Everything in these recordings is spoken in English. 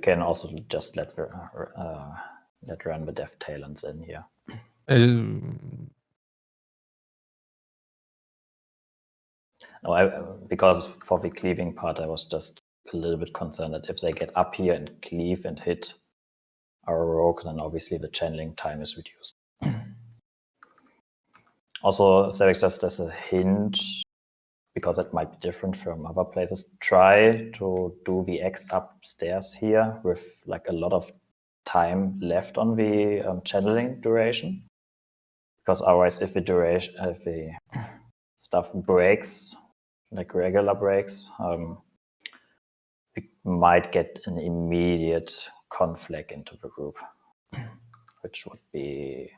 can also just let run the dev talents in here. No, because for the cleaving part, I was just a little bit concerned that if they get up here and cleave and hit our rogue, then obviously the channeling time is reduced. Also, Cervix, just as a hint, because it might be different from other places, try to do the X upstairs here with like a lot of time left on the channeling duration. Because otherwise, if the stuff breaks, like regular breaks, we might get an immediate conflict into the group, which would be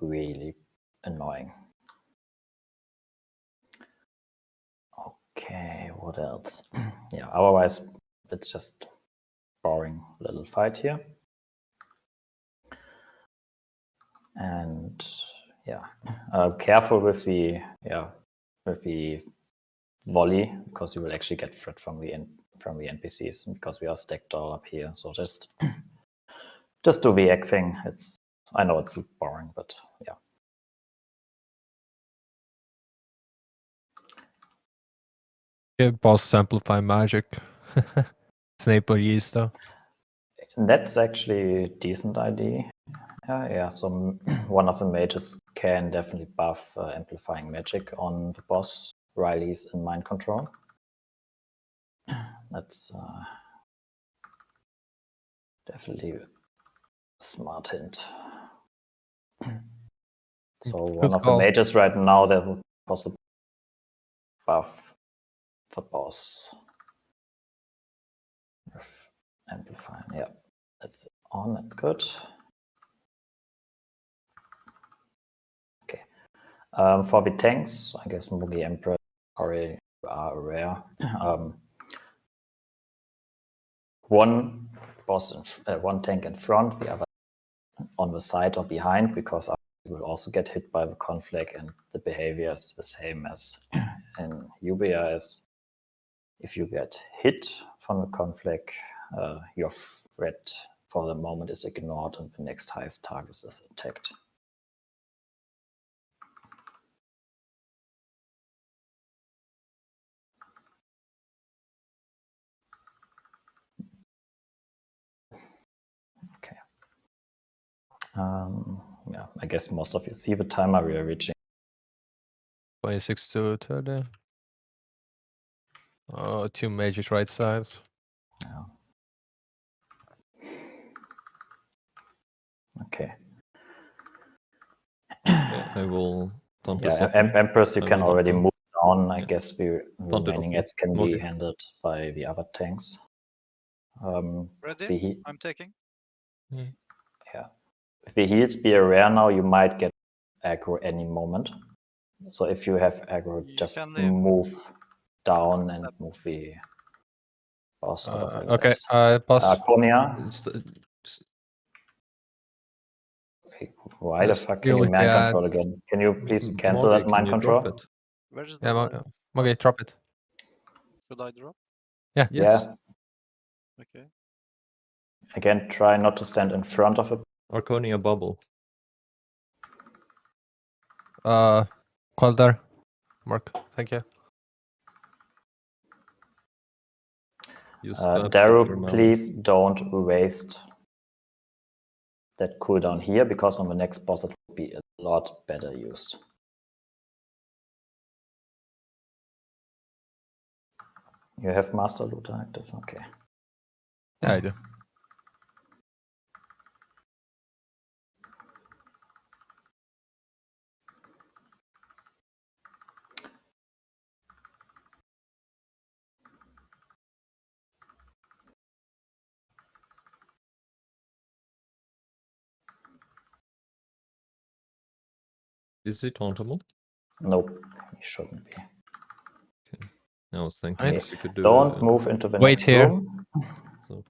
really annoying. Okay, what else? Yeah, otherwise, it's just boring little fight here. And yeah, careful with the volley, because you will actually get threat from the NPCs, because we are stacked all up here. So just do the egg thing. I know it's boring, but yeah. Boss amplify magic. Snape or yeast though. That's actually a decent idea. Yeah, so one of the mages can definitely buff amplifying magic on the boss Riley's in mind control. That's definitely a smart hint. So one of the mages right now that will possibly buff the boss with amplifying. Yeah, that's on. That's good. Okay. For the tanks, I guess Mugi Emperor already are aware. One boss, one tank in front, the other on the side or behind, because you will also get hit by the conflict, and the behavior is the same as in Ubia. Is if you get hit from the conflict, your threat for the moment is ignored, and the next highest target is attacked. Okay. Yeah, I guess most of you see the timer. We are reaching 26 to 30. Oh, 2 mages right sides. Yeah. Okay. Yeah, I will taunt this off. Empress, you can already move down. I guess the remaining ads can be handled by the other tanks. Ready? I'm taking. Yeah. If the heals be rare now, you might get aggro any moment. So if you have aggro, just move down and move the boss out of your Okay, boss. Konya. Why the fuck can you mind control again? Can you please cancel that mind control? Where's the Moggy, drop it. Should I drop? Yeah. Yes. Yeah. Okay. Again, try not to stand in front of it. Arconia bubble. Calder. Mark, thank you. Daru, please don't waste that cooldown here, because on the next boss it will be a lot better used. You have Master Looter active? Okay. Yeah, I do. Is it tauntable? Nope, he shouldn't be. Okay. I was thinking we could do. Don't move into the next room. So.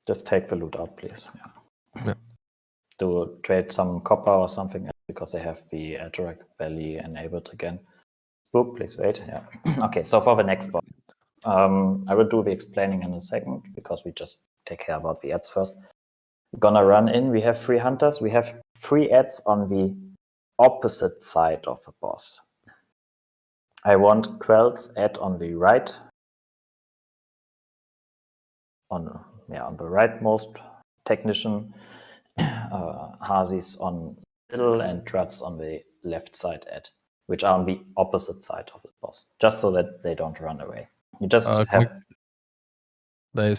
Just take the loot out, please. Yeah. Do trade some copper or something else, because they have the Adrak Valley enabled again. Boop, please wait. Yeah. Okay, so for the next boss, I will do the explaining in a second because we just take care about the ads first. We're gonna run in. We have 3 hunters. We have 3 ads on the opposite side of the boss. I want Quell's ad on the right, on the rightmost technician, Hazi's on middle, and Druts on the left side ad, which are on the opposite side of the boss, just so that they don't run away. You just have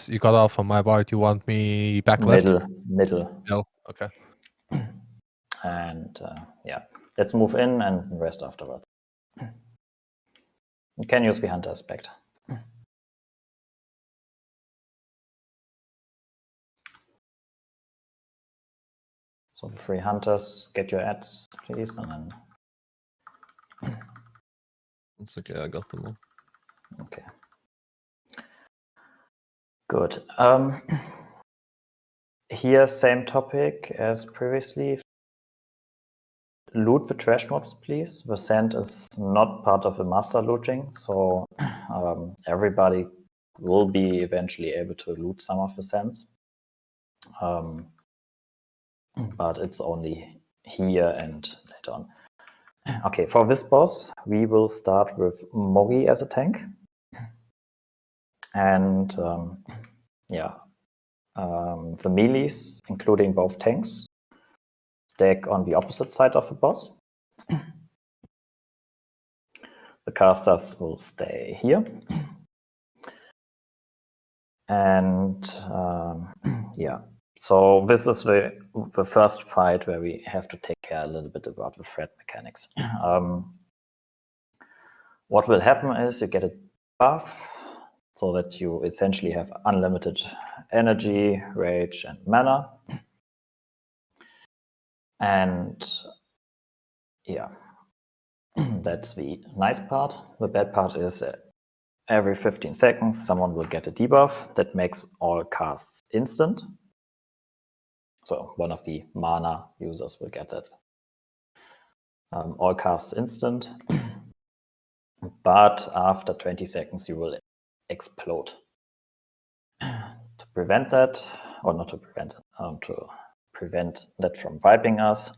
you got off on my part. You want me back left? Middle. No. Okay. And yeah, let's move in and rest afterward. You can use the hunter aspect. So the 3 hunters, get your ads, please, and then. It's okay, I got them all. Okay. Good. Here, same topic as previously. Loot the trash mobs, please. The sand is not part of the master looting, so everybody will be eventually able to loot some of the sands. But it's only here and later on. Okay, for this boss, we will start with Mogi as a tank. And the melees, including both tanks, stack on the opposite side of the boss. The casters will stay here. And yeah, so this is the first fight where we have to take care a little bit about the threat mechanics. What will happen is you get a buff so that you essentially have unlimited energy, rage, and mana. And yeah, that's the nice part. The bad part is every 15 seconds, someone will get a debuff that makes all casts instant. So one of the mana users will get that. All casts instant. But after 20 seconds, you will explode. To prevent that, or not to prevent it, to prevent that from wiping us,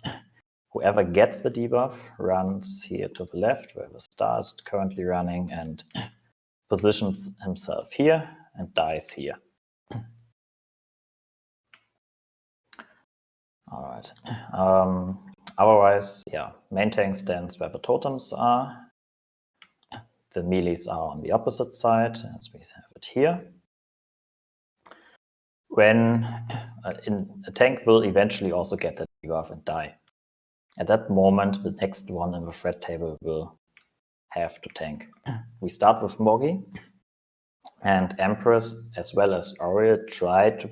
whoever gets the debuff runs here to the left where the star is currently running and positions himself here and dies here. All right. Otherwise, yeah, main tank stands where the totems are. The melees are on the opposite side, as we have it here. When a tank will eventually also get that debuff and die. At that moment, the next one in the threat table will have to tank. We start with Mogi, and Empress as well as Oriel try to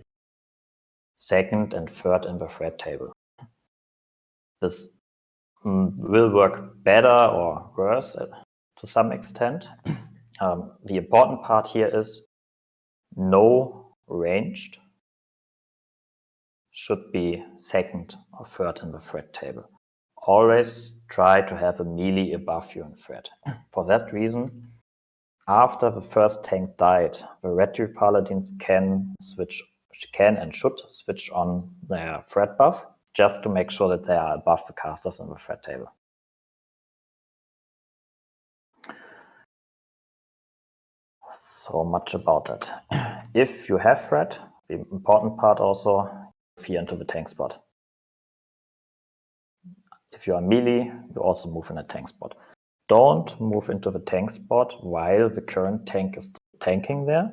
second and third in the threat table. This will work better or worse to some extent. The important part here is no ranged should be second or third in the threat table. Always try to have a melee above you in threat. For that reason, after the first tank died, the Red Tree Paladins can and should switch on their threat buff just to make sure that they are above the casters in the threat table. So much about that. If you have threat, the important part also, move here into the tank spot. If you are melee, you also move in a tank spot. Don't move into the tank spot while the current tank is tanking there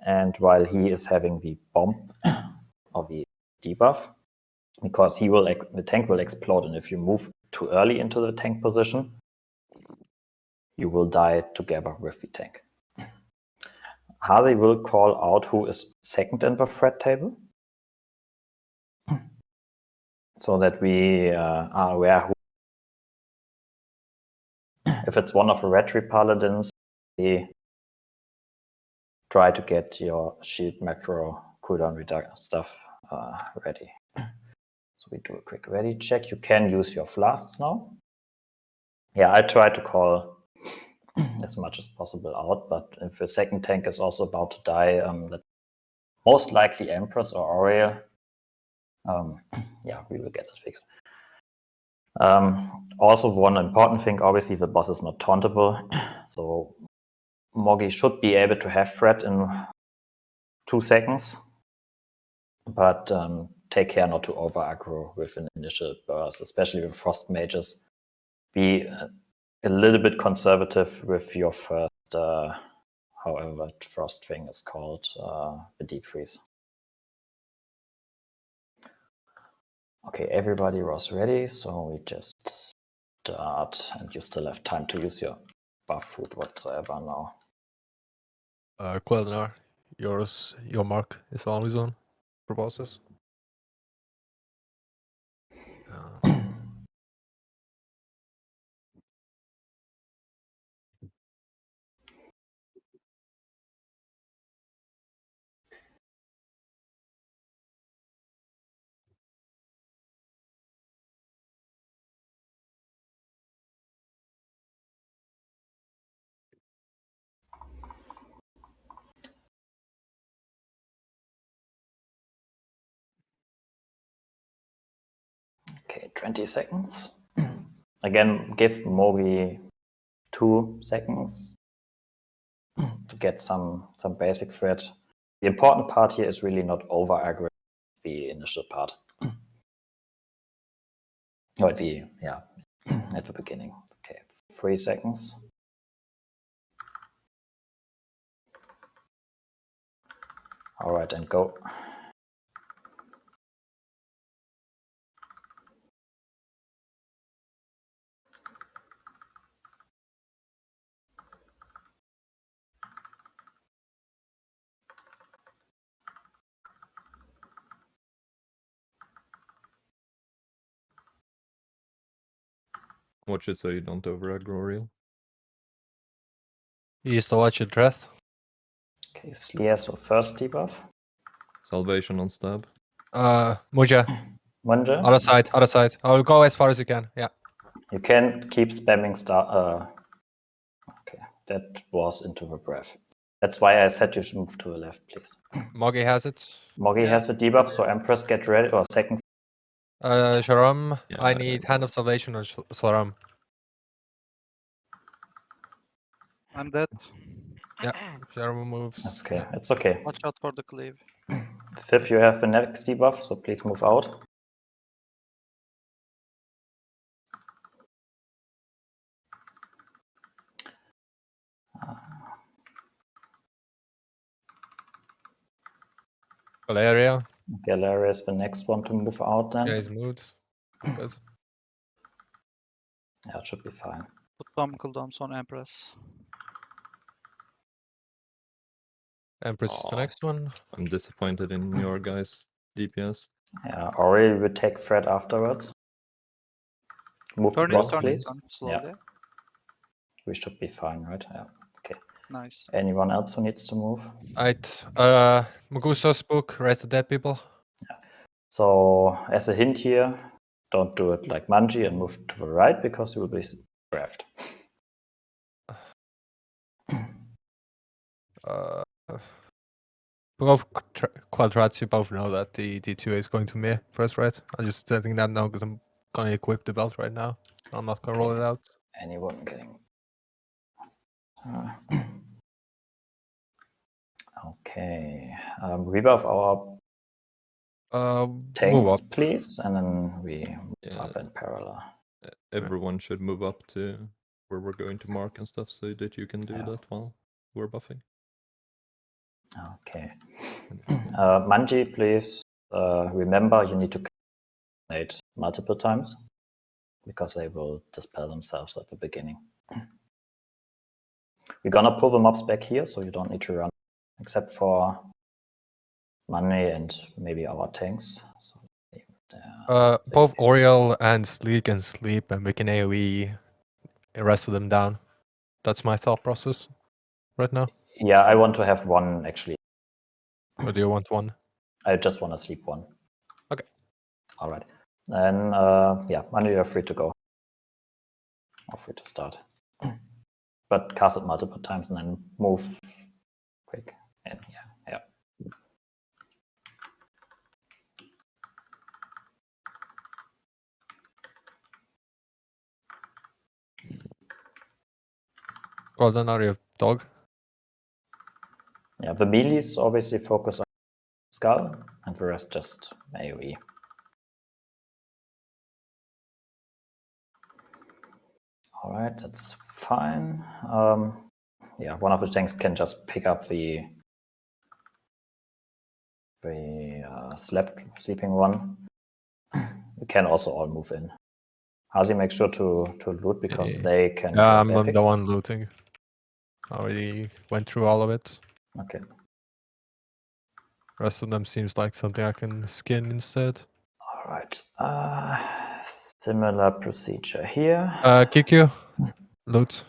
and while he is having the bomb or the debuff, because the tank will explode, and if you move too early into the tank position, you will die together with the tank. Hazi will call out who is second in the threat table so that we are aware who. If it's one of the Red Tree Paladins, they try to get your shield macro cooldown reduction stuff ready. So we do a quick ready check. You can use your flasks now. Yeah, I try to call as much as possible out. But if a second tank is also about to die, that most likely Empress or Oriel. Yeah, we will get it figured. Also, one important thing, obviously, the boss is not tauntable. So Moggy should be able to have threat in 2 seconds. But take care not to over aggro with an initial burst, especially with frost mages. Be a little bit conservative with your first, however that frost thing is called, the deep freeze. Okay, everybody was ready, so we just start, and you still have time to use your buff food whatsoever now. Quelnar, your mark is always on for bosses. Okay, 20 seconds. Again, give Mogi 2 seconds to get some basic threat. The important part here is really not over aggro the initial part. Or at the beginning. Okay, 3 seconds. All right, and go. Watch it so you don't over aggro real. You used to watch your breath. Okay, Sleer, so first debuff. Salvation on stab. Muja, Munja, other side. I'll go as far as you can. Yeah. you can keep spamming star. Okay, that was into the breath. That's why I said you should move to the left, please. Moggy has it. Moggy has the debuff, so Empress get ready, or second. Sharam, Yeah, I need Hand of Salvation or Sharam. I'm dead. Yeah, Sharam moves. That's okay, it's okay. Watch out for the cleave. Fib, you have the next debuff, so please move out. Valeria. Galeria is the next one to move out then. Yeah, he's moved. Good. Yeah, it should be fine. Put some cooldowns on Empress. Empress is the Aw. next one. I'm disappointed in your guys' DPS. Yeah, Ori will take threat afterwards. Move Turn across, it, turn it, please. turn it slowly. We should be fine, right? Yeah. Okay. Nice. Anyone else who needs to move? Right. Maguso's book, Raise the Dead People. So as a hint here, don't do it like Manji and move to the right because you will be grabbed. Both quadrats, you both know that the D2 is going to me first, right? I'm just setting that now because I'm gonna equip the belt right now. I'm not gonna roll it out. Anyone getting... Okay. Rebuff our Move tanks, up. please, and then we move Yeah. up in parallel. Everyone should move up to where we're going to mark and stuff so that you can do Yeah. that while we're buffing. Okay. Manji, please remember you need to coordinate multiple times because they will dispel themselves at the beginning. We're gonna pull the mobs back here, so you don't need to run, except for money and maybe our tanks. So, Both Oriel and Sleek can sleep, and we can AoE the rest of them down. That's my thought process right now. yeah, I want to have one actually. Or do you want one? I just want to sleep one. Okay. All right. Then, yeah, Manu, you're free to go. Or free to start. but cast it multiple times and then move quick. And yeah. Golden, are you dog? Yeah, the melees obviously focus on skull, and the rest just AoE. All right, that's fine. Yeah, one of the tanks can just pick up the sleeping one. We can also all move in. Hazi, make sure to loot because they can. Yeah, drop I'm epics. the one looting. I already went through all of it. Okay. Rest of them seems like something I can skin instead. All right. Similar procedure here. Kikyu, loot.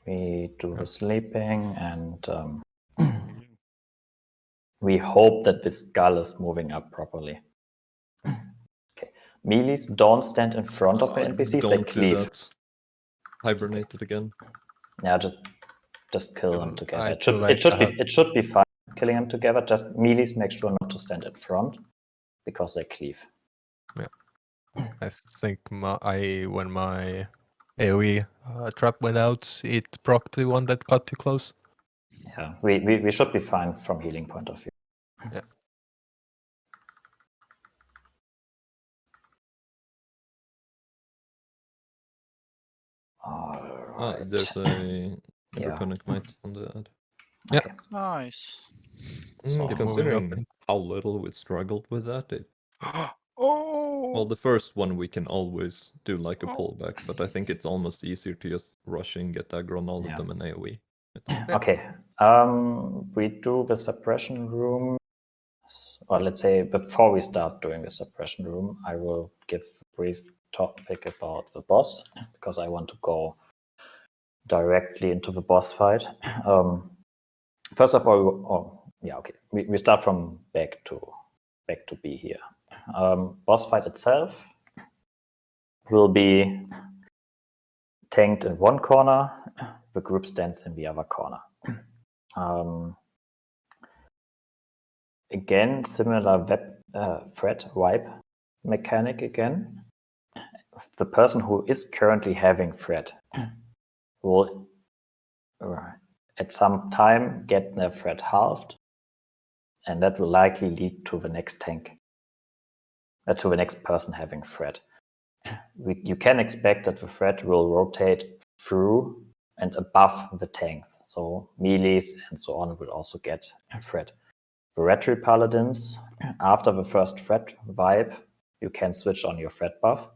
We do the sleeping, and we hope that the skull is moving up properly. Okay. Melees don't stand in front of the NPCs, they Don't do cleave. that. Hibernated again. Yeah, just kill them together. It should be fine killing them together. Just melees make sure not to stand in front because they cleave. Yeah. I think when my AoE trap went out, it procced the one that got too close. Yeah, we should be fine from healing point of view. Yeah. All right. There's a Yeah. draconic might on the ad. Okay. Nice. So, Keep moving up Considering and- how little we struggled with that, Oh! well, the first one we can always do like a pullback, but I think it's almost easier to just rush in, get aggro on all Yeah. of them, and AoE. Okay. We do the suppression room. Or let's say before we start doing the suppression room, I will give a brief topic about the boss because I want to go directly into the boss fight. First of all, we start from back to B here. Boss fight itself will be tanked in one corner, the group stands in the other corner. Again, similar threat wipe mechanic again. The person who is currently having threat will at some time get their threat halved, and that will likely lead to the next tank, to the next person having threat. You can expect that the threat will rotate through and above the tanks, so melees and so on will also get threat. The Retry Paladins, after the first threat vibe, you can switch on your threat buff.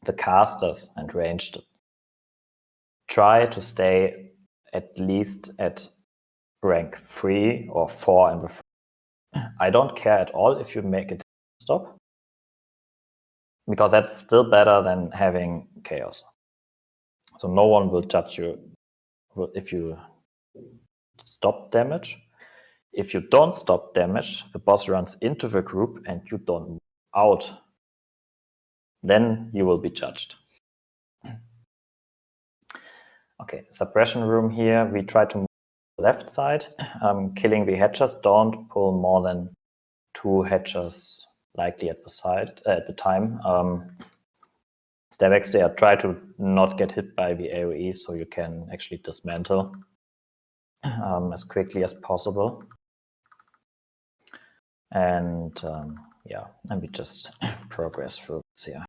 The casters and ranged try to stay at least at rank 3 or 4 in the I don't care at all if you make it stop, because that's still better than having chaos. So no one will judge you if you stop damage. If you don't stop damage, the boss runs into the group and you don't move out, then you will be judged. Okay, suppression room here. We try to move to the left side. Killing the hatchers. Don't pull more than 2 hatchers likely at the side at the time. Stavex there, try to not get hit by the AoE so you can actually dismantle as quickly as possible. And and we just progress through this here.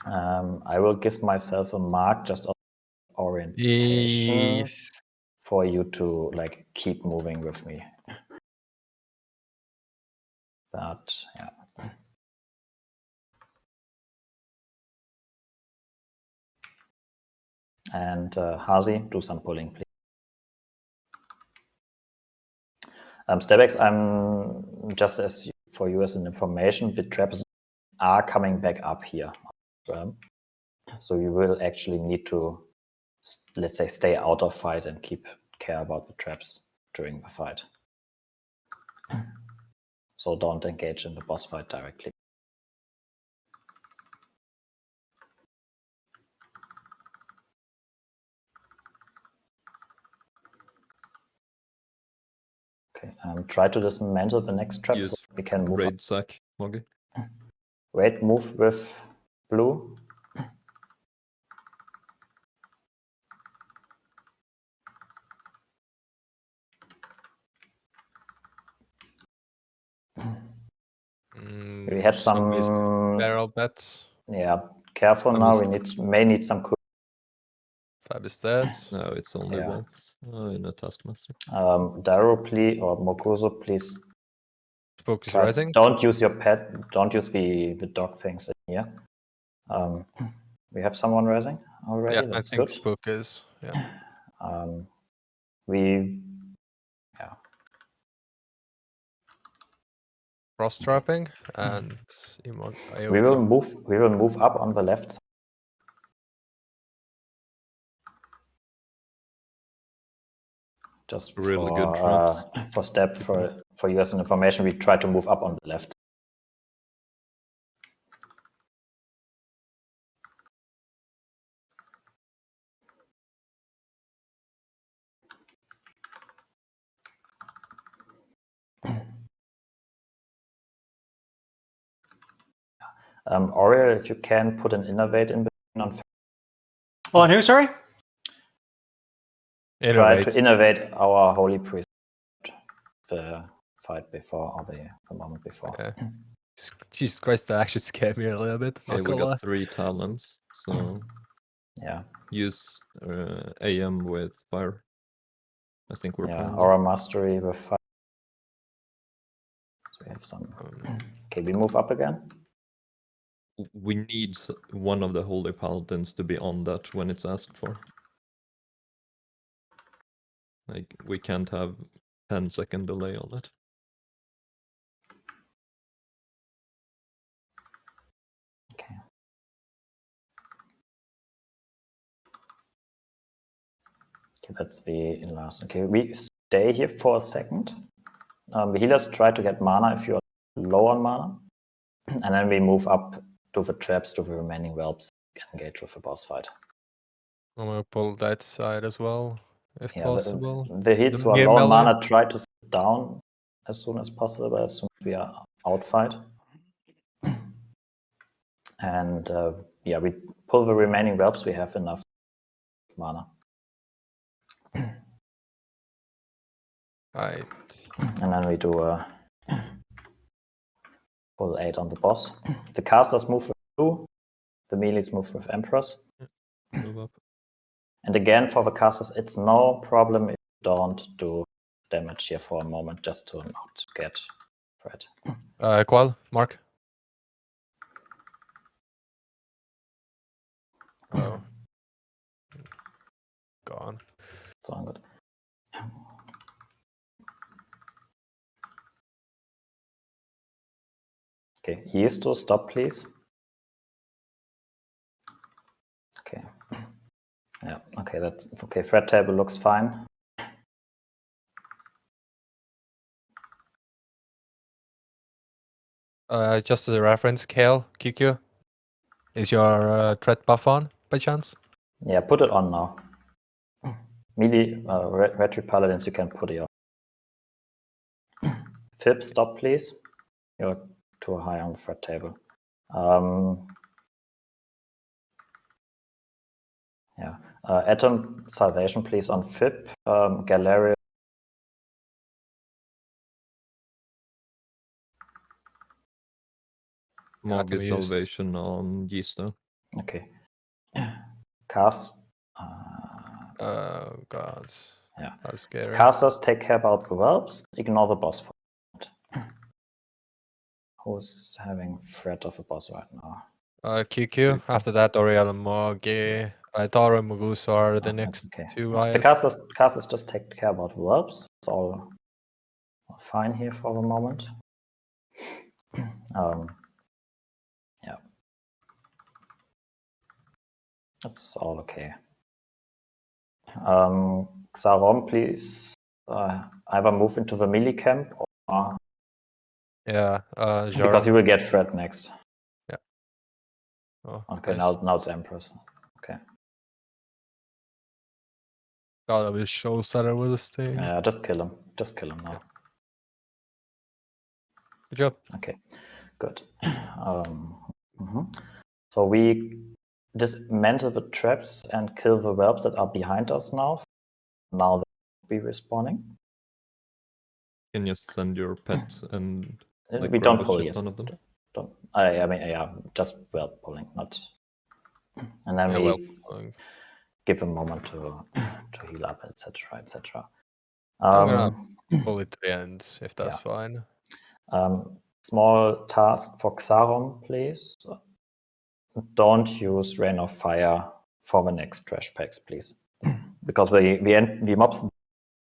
I will give myself a mark just of orientation for you to like keep moving with me. But yeah. And Hazi, do some pulling, please. Stavex, I'm just for you as an information, the traps are coming back up here. So you will actually need to, let's say, stay out of fight and keep care about the traps during the fight. So don't engage in the boss fight directly. Try to dismantle the next trap so Use we can move up. raid sack, Moggy. Wait, move with blue. We had some barrel bets. Yeah, careful Fab now. is- We may need some. Fab is dead. No, it's only Yeah. whelps in a taskmaster. Daru, please, or Mokuzo, please. Spook is Try, rising. don't use your pet. Don't use the dog things in here. We have someone rising already. Yeah, I That's think good. Spook is. Yeah. We Cross trapping and we will move. We will move up on the left. Just Really good traps. for step for you as an information, we try to move up on the left. Oriel, if you can put an innovate in between on. Oh, and who? Sorry. Try to innovate our holy priest. The fight before or the moment before. Yeah. Jesus Christ, that actually scared me a little bit. Okay, Not we gonna lie. got 3 talents, so Yeah. use AM with fire. I think we're fine. Aura mastery with fire. So we have some. Okay, we move up again. We need one of the holy paladins to be on that when it's asked for. Like, we can't have 10-second delay on it. Okay. Okay, that's the last. Okay, we stay here for a second. The healers try to get mana if you're low on mana. And then we move up to the traps to the remaining whelps and engage with the boss fight. I'm gonna pull that side as well, if possible. The heats who are low on mana try to sit down as soon as possible, as soon as we are outfight. And yeah, we pull the remaining whelps, we have enough mana. Right. And then we do a pull 8 on the boss. The casters move with blue, the melees move with emperors. Move up. And again, for the casters, it's no problem if you don't do damage here for a moment, just to not get threat. Qual, Mark. Oh. Gone. It's all good. Okay, Yesto, stop, please. Okay. Yeah, okay, that's okay. Threat table looks fine. Just as a reference, Kale, QQ, is your threat buff on by chance? Yeah, put it on now. Melee, retry paladins, you can put it on. Fib, stop, please. You're too high on the threat table. Yeah, Atom Salvation, please, on Fib. Galarian. Moggy salvation on Yeasto. Okay. Cast. Oh god. Yeah. That's scary. Casters take care about the whelps. Ignore the boss for a moment. Who's having threat of the boss right now? QQ. After that, Oriel and Moggy. Daru and Mugusa are the next two guys. The casters just take care about the whelps. It's all fine here for the moment. Yeah. That's all okay. Xarom, please either move into the melee camp or yeah, because you will get threat next. Yeah. Oh, okay, nice. now it's Empress. Okay. God, I wish show started with a sting. Yeah, just kill him. Just kill him now. Good job. Okay, good. Mhm. So we dismantle the traps and kill the whelps that are behind us now. Now they'll be respawning. You can just send your pet and like We grab don't a pull shit yet. ton of them. I mean, yeah, just whelp pulling, not. And then Yeah, we well, give a moment to heal up, etc., etc. I'm gonna pull it to the end if that's yeah. fine. Small task for Xarum, please. Don't use Rain of Fire for the next trash packs, please. Because we mobs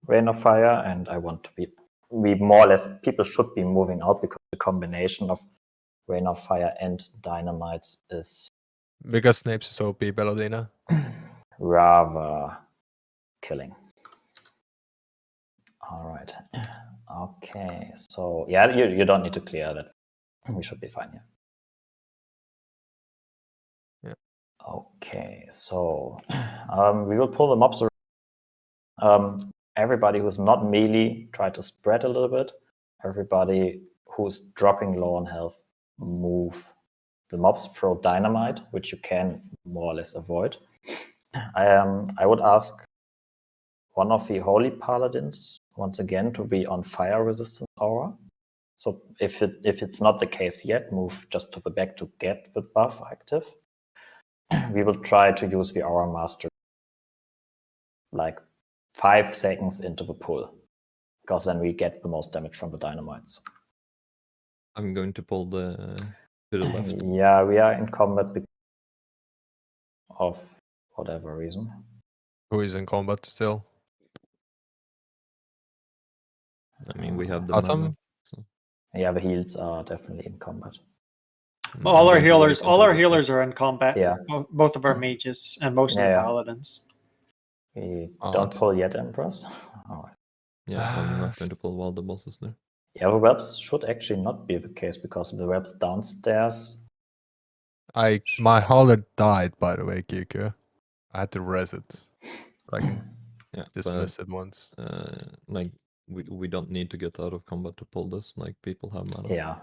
Rain of Fire, and I want to we more or less, people should be moving out because the combination of Rain of Fire and Dynamites is Because Snape's is OP, Bellodina. rather killing. All right. Okay, so yeah, you don't need to clear that. We should be fine here. Yeah. Okay, so we will pull the mobs around. Everybody who's not melee, try to spread a little bit. Everybody who's dropping low on health, move. The mobs throw dynamite, which you can more or less avoid. I would ask one of the holy paladins once again to be on fire resistance aura. So if it's not the case yet, move just to the back to get the buff active. We will try to use the aura master like 5 seconds into the pull, because then we get the most damage from the dynamites. I'm going to pull to the left. Yeah, we are in combat because of whatever reason. Who is in combat still? I mean, we have the Atom? mana. So. Yeah, the heals are definitely in combat. Well, all I'm our going to wait healers, all until our this healers goes. are in combat. Yeah. Both of our mages and most of the Yeah. paladins. We Oh, don't it's- pull yet, Empress. All right. Yeah, I'm not going to pull while the boss is there. Yeah, the webs should actually not be the case because the webs downstairs. My hauler died, by the way, Kiku. I had to res it. Like, Yeah, dismiss it once. like we don't need to get out of combat to pull this. Like people have mana. Yeah.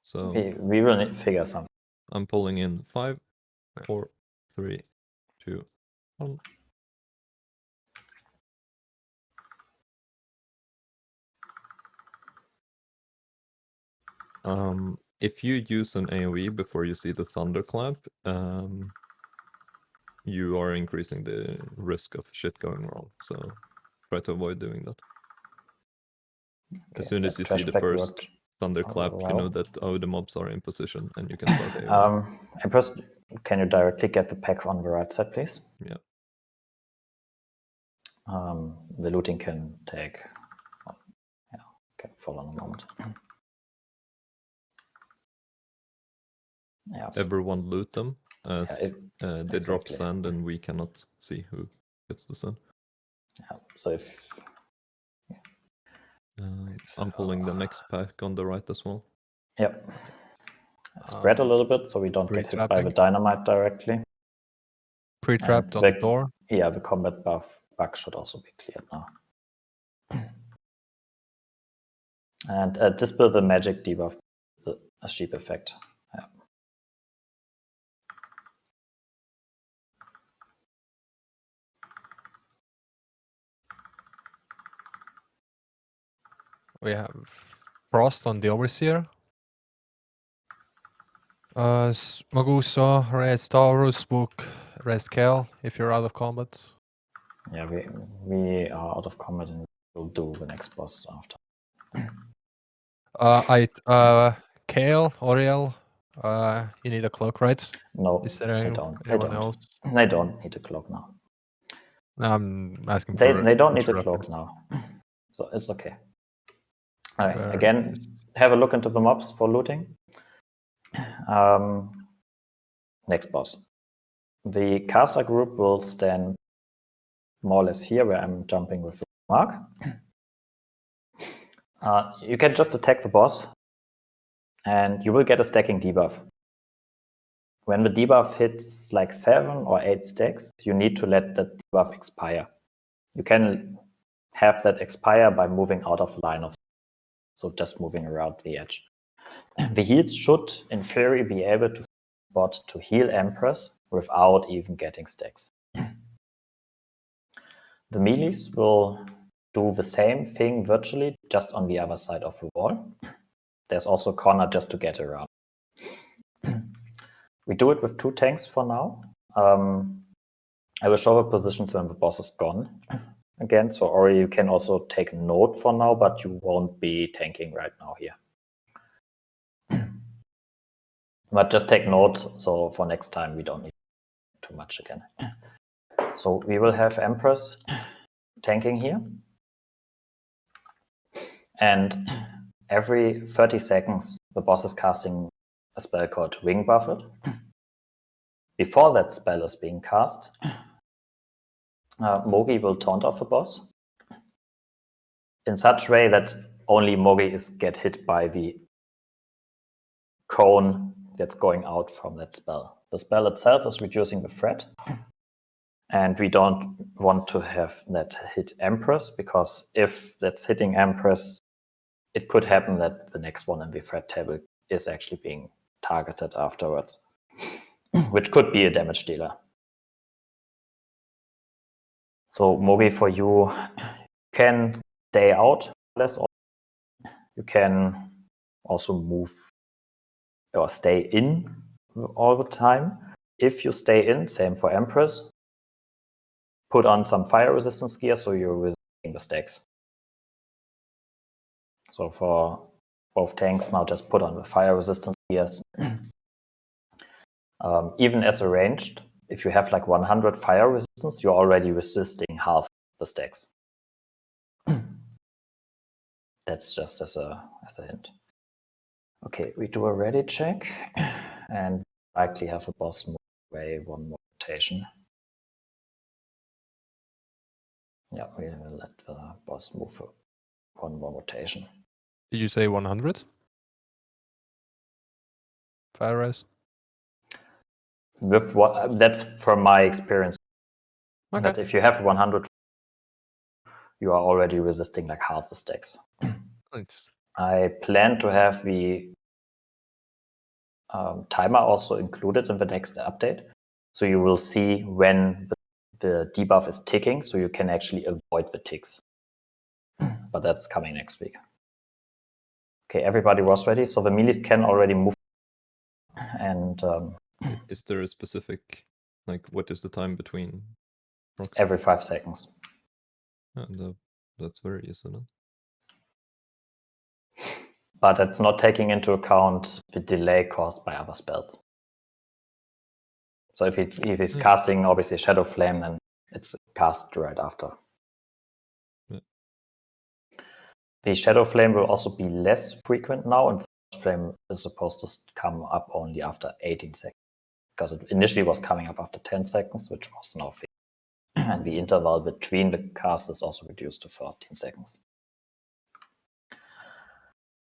So We will need to figure something. I'm pulling in 5, 4, 3, 2, 1. If you use an AoE before you see the thunderclap, you are increasing the risk of shit going wrong. So try to avoid doing that. As soon as you see the first thunderclap, you know that the mobs are in position and you can start AoE. Empress, can you directly get the pack on the right side, please? Yeah. The looting can take. Yeah, can follow in a moment. Yeah. Everyone loot them as they drop exactly. sand and we cannot see who gets the sand. Yeah. So if I'm pulling the next pack on the right as well. Yep. Spread a little bit so we don't get hit by the dynamite directly. Pre-trapped on the door. Yeah, the combat bug should also be cleared now. And dispel the magic debuff. It's a sheep effect. Yeah. We have Frost on the Overseer. Magusa, Rest Taurus, Book, Rest Kel if you're out of combat. Yeah, we are out of combat and we'll do the next boss after. Kale, Oriel, you need a cloak, right? No, Is there anyone else? They don't need a cloak now. No, I'm asking they, for. They don't need a cloak now, so it's okay. All right, again, have a look into the mobs for looting. Next boss. The caster group will stand more or less here where I'm jumping with the mark. You can just attack the boss and you will get a stacking debuff. When the debuff hits like 7 or 8 stacks, you need to let that debuff expire. You can have that expire by moving out of line of sight. so just moving around the edge. The heals should, in theory, be able to spot to heal Empress without even getting stacks. The melees will do the same thing virtually, just on the other side of the wall. There's also a corner just to get around. We do it with 2 tanks for now. I will show the positions when the boss is gone again. So, or you can also take note for now, but you won't be tanking right now here. But just take note, so for next time we don't need too much again. So we will have Empress tanking here. And every 30 seconds, the boss is casting a spell called Wing Buffet. Before that spell is being cast, Mogi will taunt off the boss in such way that only Mogi is get hit by the cone that's going out from that spell. The spell itself is reducing the threat, and we don't want to have that hit Empress, because if that's hitting Empress, it could happen that the next one in the threat table is actually being targeted afterwards, which could be a damage dealer. So Mogi, for you, can stay out less. You can also move or stay in all the time. If you stay in, same for Empress, put on some fire resistance gear so you're resisting the stacks. So for both tanks now, just put on the fire resistance gears. Even as a ranged, if you have like 100 fire resistance, you're already resisting half the stacks. That's just as a hint. Okay, we do a ready check and likely have a boss move away 1 more rotation. Yeah, we will let the boss move 1 more rotation. Did you say 100? Fire res? With what, that's from my experience. Okay. That if you have 100, you are already resisting like half the stacks. Nice. I plan to have the timer also included in the next update. So you will see when the debuff is ticking, so you can actually avoid the ticks. But that's coming next week. Okay, everybody was ready. So the melees can already move. And is there a specific, like, what is the time between rocks? Every 5 seconds. And that's very easy, no? But it's not taking into account the delay caused by other spells. So if he's casting obviously Shadow Flame, then it's cast right after. Yeah. The Shadow Flame will also be less frequent now, and Frost Flame is supposed to come up only after 18 seconds, because it initially was coming up after 10 seconds, which was now fixed. And the interval between the casts is also reduced to 14 seconds.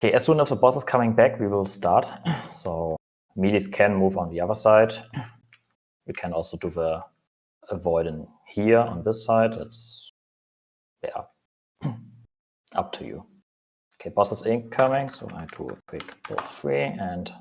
Okay, as soon as the boss is coming back, we will start. So melees can move on the other side. We can also do the avoiding here on this side. It's up to you. Okay, boss is incoming, so I do a quick pull 3 and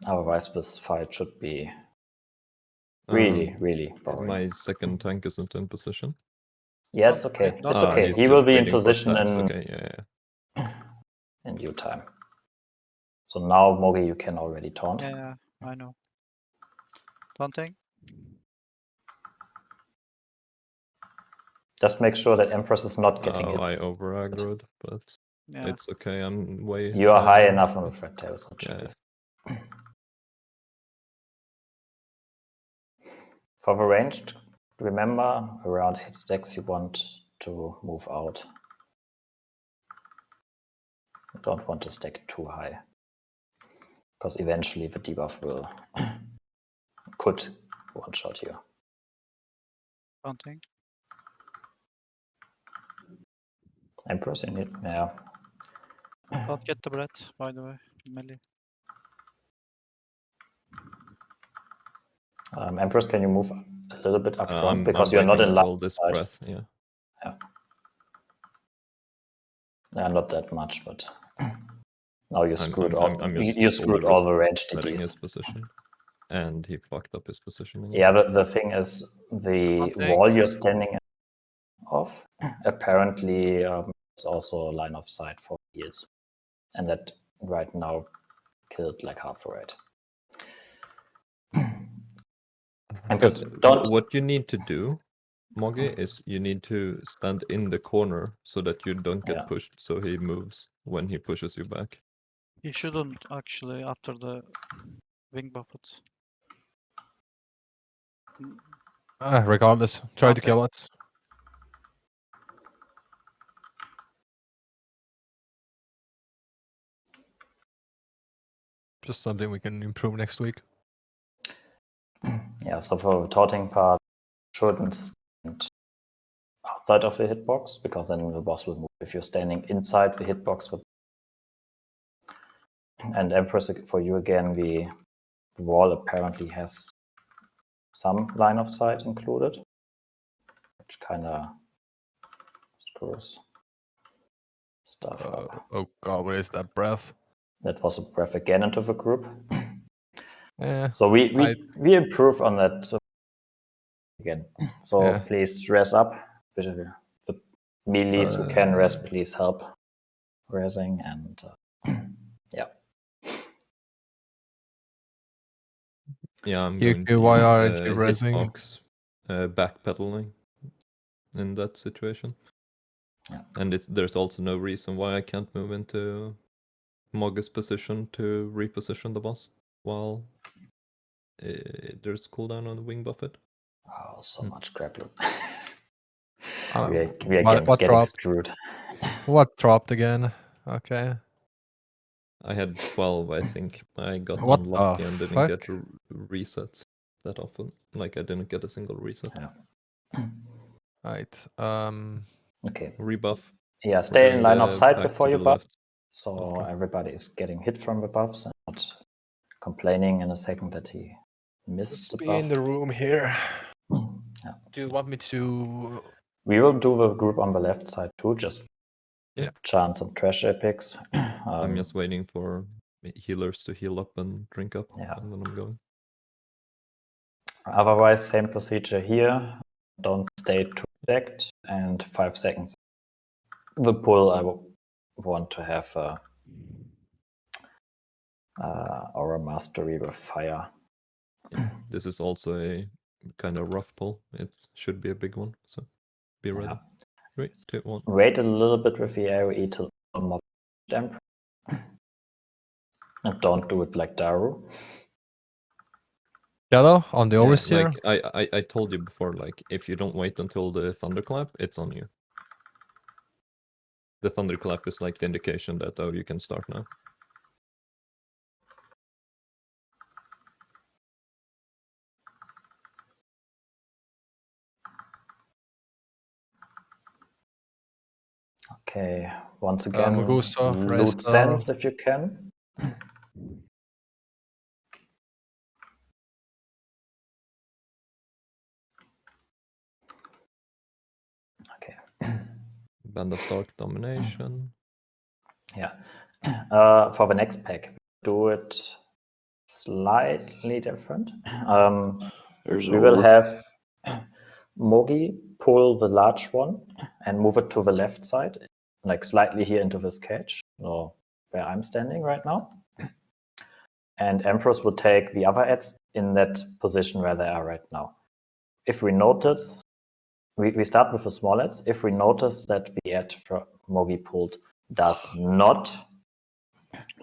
otherwise this fight should be really boring. My second tank isn't in position. Yeah, it's okay. It's okay. He's He will just be in waiting for position stabs. in, Okay, yeah. in due time. So now, Mogi, you can already taunt. Yeah, I know. Taunting. Just make sure that Empress is not getting hit. I over aggroed, but Yeah. it's okay. I'm way. You are high enough on the threat table, so it should Yeah. be. For the ranged, remember around 8 stacks you want to move out. You don't want to stack too high, because eventually the debuff could one-shot you. Taunting. Empress in it, yeah. Don't get the breath, by the way. Melee. Empress, can you move a little bit up front because I'm you're not waiting in until line. this Right? breath. Yeah. Yeah, not that much, but now you screwed I'm just you screwed all the range setting TDs. his position, and he fucked up his positioning. Yeah, the thing is, the wall you're standing off apparently is also a line of sight for heals, and that right now killed like half a raid. Because don't. what you need to do, Moggy, is you need to stand in the corner so that you don't get pushed, so he moves when he pushes you back. He shouldn't actually after the wing buffets. Regardless, try to Okay. kill us. Just something we can improve next week. Yeah, so for the taunting part, shouldn't stand outside of the hitbox because then the boss will move. If you're standing inside the hitbox, and Empress, for you again, the wall apparently has some line of sight included, which kind of screws stuff up. Oh god, what is that breath? That was a breath again into the group. Yeah. So we improve on that again. So please rest up. The melees who can rest, please help resing, and yeah. Yeah, I'm going to why use aren't you resing? hitbox backpedaling in that situation. Yeah. And there's also no reason why I can't move into Moggy's position to reposition the boss while there's cooldown on the wing buffet. Oh, so much crap. What getting dropped? screwed. What dropped again? Okay. I had 12, I think. I got What unlucky the and didn't fuck? get resets that often. Like I didn't get a single reset. Yeah. Right. Okay. Rebuff. Yeah, stay in line of sight back before to you the buff. left. So everybody is getting hit from the buffs and not complaining in a second that he missed the Be buff. in the room here. Yeah. Do you want me to? We will do the group on the left side too, just chant some trash epics. I'm just waiting for healers to heal up and drink up, Yeah. and then I'm going. Otherwise, same procedure here. Don't stay too stacked, and 5 seconds. The pull, I want to have Aura Mastery with fire. Yeah. This is also a kind of rough pull. It should be a big one, so be ready. 3, 2, 1. Wait a little bit with the AoE till mob damp. And don't do it like Daru. Yellow on the overseer. Like I told you before, like if you don't wait until the thunderclap, it's on you. The thunderclap is like the indication that you can start now. Okay, once again, Mugusa, loot sense if you can. Okay. Band of Dark Domination. Yeah. For the next pack, do it slightly different. We will have Mogi pull the large one and move it to the left side, like slightly here into this cage, so where I'm standing right now. And Empress will take the other ads in that position where they are right now. If we notice, we start with the small ads. If we notice that the ad Mogi pulled does not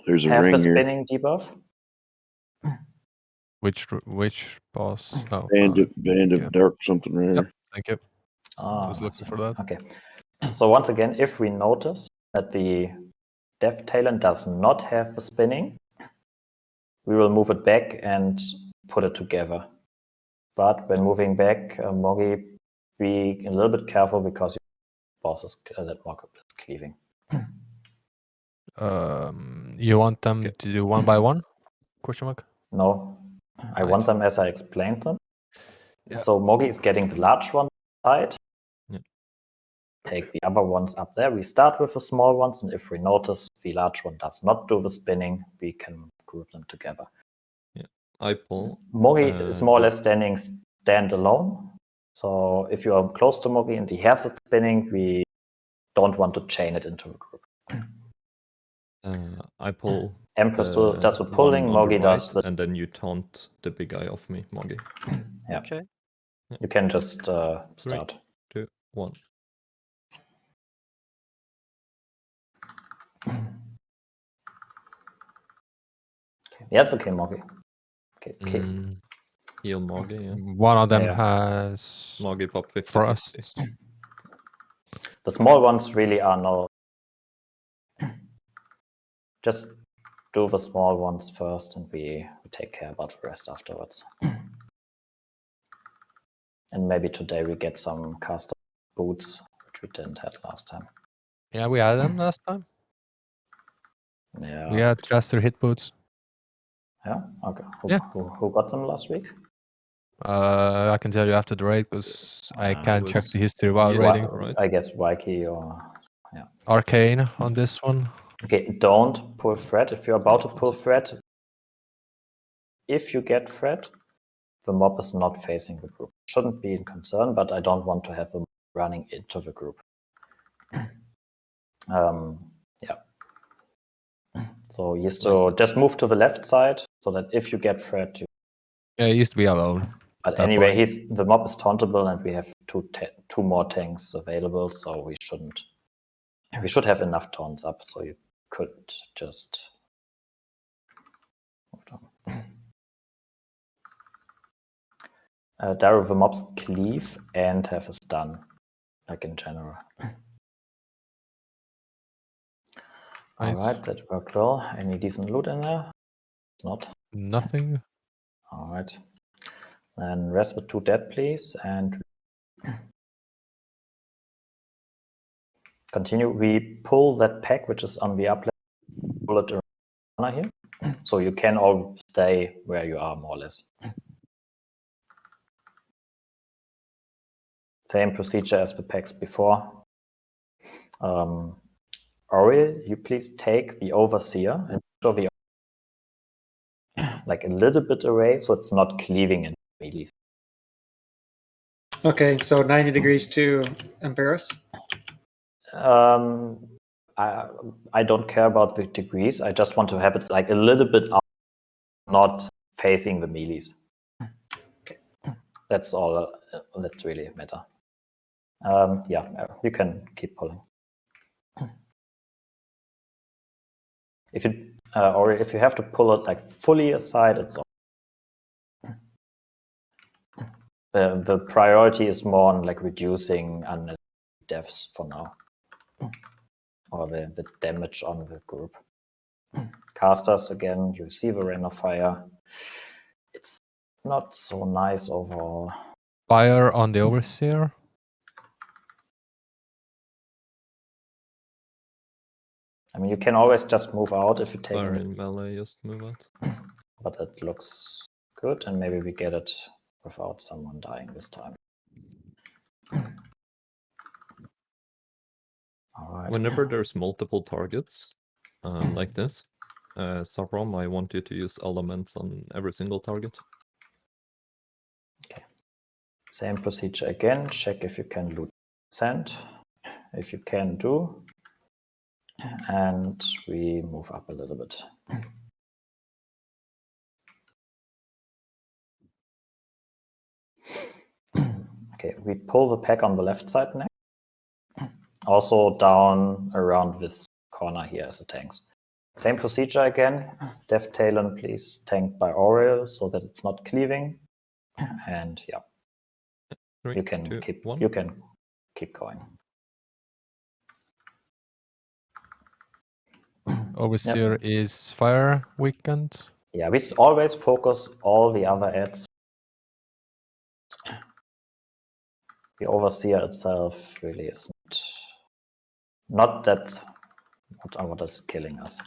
There's a have ring the here. spinning debuff. Which boss? Oh, Band of dark something right here. Thank you. I was looking for that. Okay. So once again, if we notice that the Death Talon does not have the spinning, we will move it back and put it together. But when moving back, Mogi, be a little bit careful because your boss is that Mogi is cleaving. You want them to do one by one? Question mark. No, I want them as I explained them. Yeah. So Mogi is getting the large one side. Yeah. Take the other ones up there. We start with the small ones, and if we notice the large one does not do the spinning, we can group them together. Yeah, I pull. Mogi is more or less stand alone. So if you are close to Mogi and he has it spinning, we don't want to chain it into a group. I pull. Empress does the pulling, one on Mogi the does right, the... and then you taunt the big guy off me, Mogi. Yeah. Okay. You can just 3, start. 2, 1. Yeah, it's okay, Mogi. Okay. Heal Mogi, yeah. One of them Yeah. has Mogi pop 50. frost. The small ones really are no... Just do the small ones first, and we take care about the rest afterwards. And maybe today we get some caster boots, which we didn't have last time. Yeah, we had them last time. Yeah. We had caster hit boots. Yeah? Okay. Yeah. Who got them last week? I can tell you after the raid because I can't check the history while Yes, raiding. right. I guess Waiki or... Yeah. Arcane on this one. Okay, don't pull thread. If you're about to pull thread, if you get thread, the mob is not facing the group. Shouldn't be in concern, but I don't want to have them running into the group. Yeah. So you used to just move to the left side so that if you get thread, you... Yeah, it used to be alone. But that anyway, point. the mob is tauntable, and we have two more tanks available, so we should have enough taunts up, so you could just move down. Daryl, the mobs cleave and have a stun, like in general. Nice. Alright, that worked well. Any decent loot in there? It's not. Nothing. Alright. Then rest with 2 dead, please, and continue. We pull that pack, which is on the up level, pull it around here. So you can all stay where you are, more or less. Same procedure as the packs before. Oriel, you please take the Overseer and show the like a little bit away, so it's not cleaving in melees. Okay, so 90 degrees to Embarrass. I don't care about the degrees. I just want to have it like a little bit up, not facing the melees. Okay. That's all. That's really matter. Yeah, you can keep pulling. If you or if you have to pull it like fully aside, it's all. The priority is more on like reducing unnecessary deaths for now, or the damage on the group. Casters, again, you see the Rain of Fire. It's not so nice overall. Fire on the Overseer. I mean, you can always just move out if you take Fire it, in melee, just move out. but it looks good, and maybe we get it without someone dying this time. All right. Whenever there's multiple targets, like this, Savrom, I want you to use elements on every single target. Okay. Same procedure again. Check if you can loot sand. If you can do, and we move up a little bit. Okay, we pull the pack on the left side next. Also down around this corner here as the tanks. Same procedure again. Death Talon, please tank by Oriel so that it's not cleaving. And yeah, 3, you can 2, keep 1. you can keep going. Overseer is fire weakened. Yeah, we always focus all the other ads. The Overseer itself really is not that what is killing us.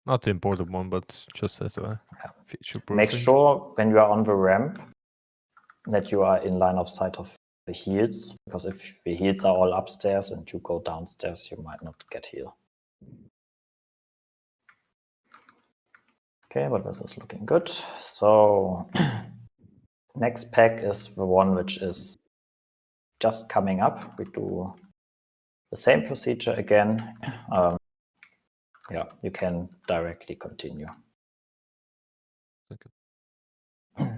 Not the important one, but just as a feature proofing. Make sure when you are on the ramp that you are in line of sight of the heals, because if the heals are all upstairs and you go downstairs, you might not get heal. Okay, but this is looking good. So next pack is the one which is just coming up. We do the same procedure again. Yeah, you can directly continue. Okay.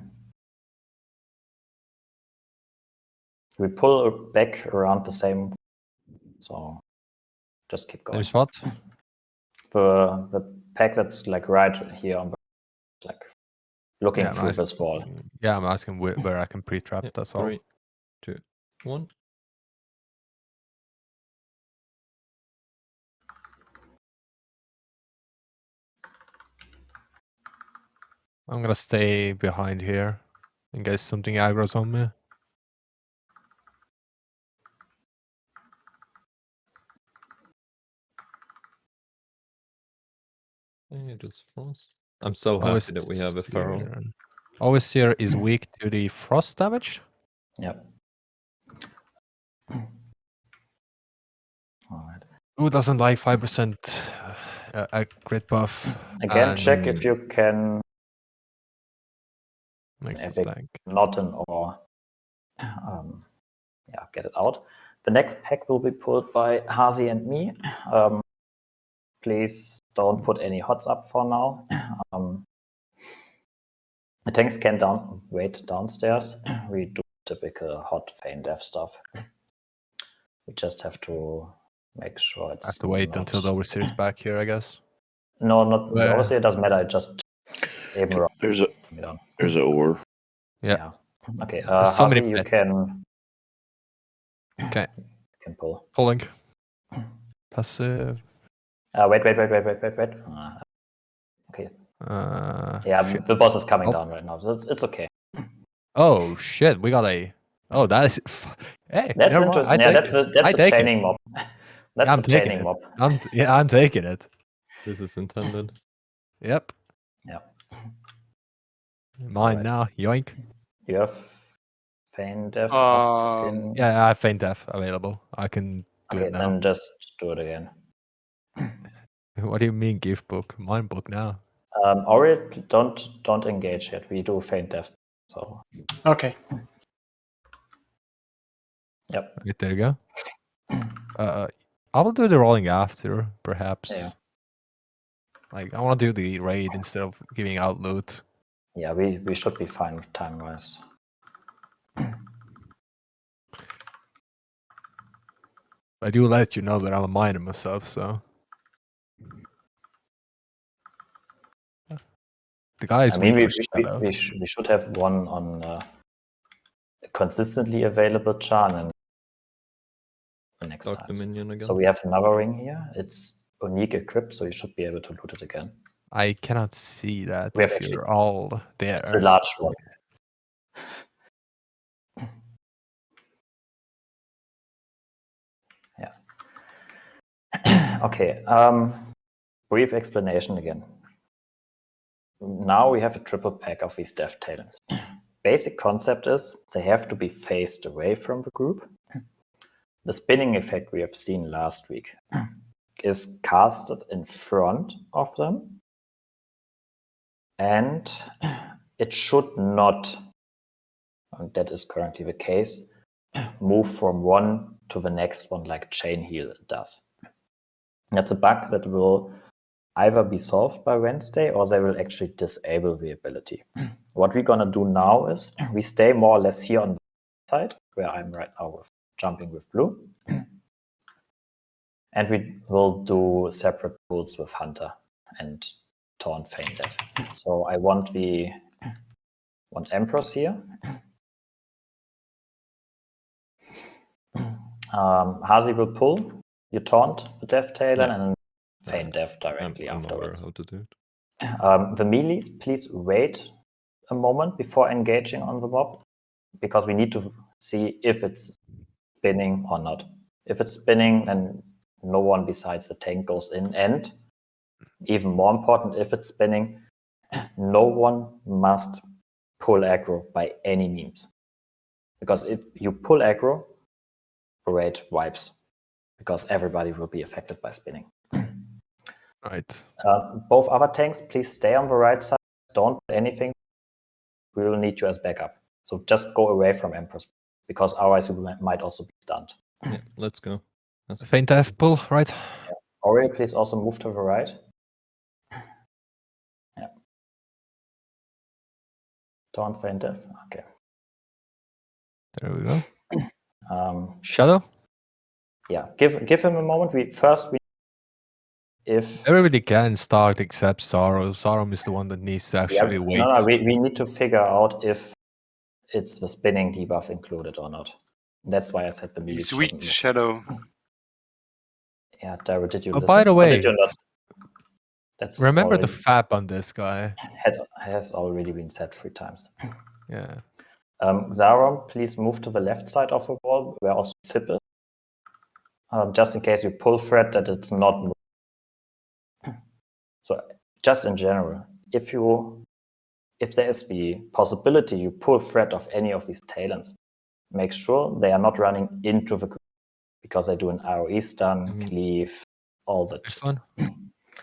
We pull back around the same, so just keep going. There's what? The pack that's like right here on the, like looking I'm through asking, this wall. Yeah, I'm asking where I can pre-trap. Yeah, That's all. 3, 2, 1. I'm gonna stay behind here in case something aggro's on me. Hey, just frost. I'm so happy that we have a feral. Overseer is weak to the frost damage. Yep. All right. Who doesn't like 5% a crit buff? Again, check if you can Makes it epic blank. not an or yeah, get it out. The next pack will be pulled by Hazi and me. Please don't put any hots up for now. The tanks can wait downstairs. We do typical hot feign death stuff. We just have to make sure it's I have to wait not... until the overseer is back here, I guess. No, not Where? obviously it doesn't matter. I just even There's a ore. Yeah. Okay. There's so many Hazi, you pets. can. Okay. You can pull. Pulling. Passive. Wait. Okay. Yeah, shit. the boss is coming Oh. down right now, so it's okay. Oh shit, we got a. Oh, that is. Hey, That's never mind. interesting. I Yeah, take that's it. the chaining mob. That's I'm the taking chaining it. mob. I'm taking it. This is intended. Yep. Yeah. Mine Alright. now. Yoink. You have feign death. Yeah, I have feint death available. I can do Okay, it now. then just do it again. What do you mean gift book? Mine book now. Or don't engage yet. We do feign death. So Okay. yep. Right, there you go. I will do the rolling after, perhaps. Yeah. Like I want to do the raid instead of giving out loot. Yeah, we should be fine with time wise. I do let you know that I'm a miner myself, so. The guy is I mean, weak for shadow. we should have one on a consistently available Chan and the next Dark time. Dominion again. So we have another ring here. It's unique equipped, so you should be able to loot it again. I cannot see that We have if actually- you're all there. It's the large one. Yeah. Okay. Brief explanation again. Now we have a triple pack of these death talents. Basic concept is they have to be faced away from the group. The spinning effect we have seen last week is casted in front of them, and it should not, and that is currently the case, move from one to the next one like chain heal does. That's a bug that will either be solved by Wednesday or they will actually disable the ability. What we're gonna do now is we stay more or less here on the side where I'm right now with jumping with blue. And we will do separate pools with Hunter and Taunt Feign Death. So I want Empress here. Hazi will pull, you taunt the Death Talon and Feign Death directly I'm aware afterwards. how to do it. The melees, please wait a moment before engaging on the mob, because we need to see if it's spinning or not. If it's spinning, then no one besides the tank goes in, and even more important, if it's spinning, no one must pull aggro by any means. Because if you pull aggro, Parade wipes, because everybody will be affected by spinning. Right. Both other tanks, please stay on the right side. Don't do anything. We will need you as backup. So just go away from Empress, because otherwise you might also be stunned. Yeah, let's go. Feint F pull, right? Yeah. Oriel, please also move to the right. Yeah. Don't feint F. Okay. There we go. Um, Shadow? yeah, give him a moment. If Everybody can start except Sorrow. Sorrow is the one that needs to actually wait. No, we need to figure out if it's the spinning debuff included or not. That's why I said the melee. He's weak to Shadow. Yeah, Daryl, did you Oh, listen? by the Or way, did you not? That's remember the already, FAP on this guy. has already been said 3 times. Yeah. Zaron, please move to the left side of the wall, where also Fip is. Just in case you pull thread that it's not moving. So just in general, if there is the possibility you pull thread of any of these talents, make sure they are not running into the group, because they do an AoE stun, cleave, all that. Next one.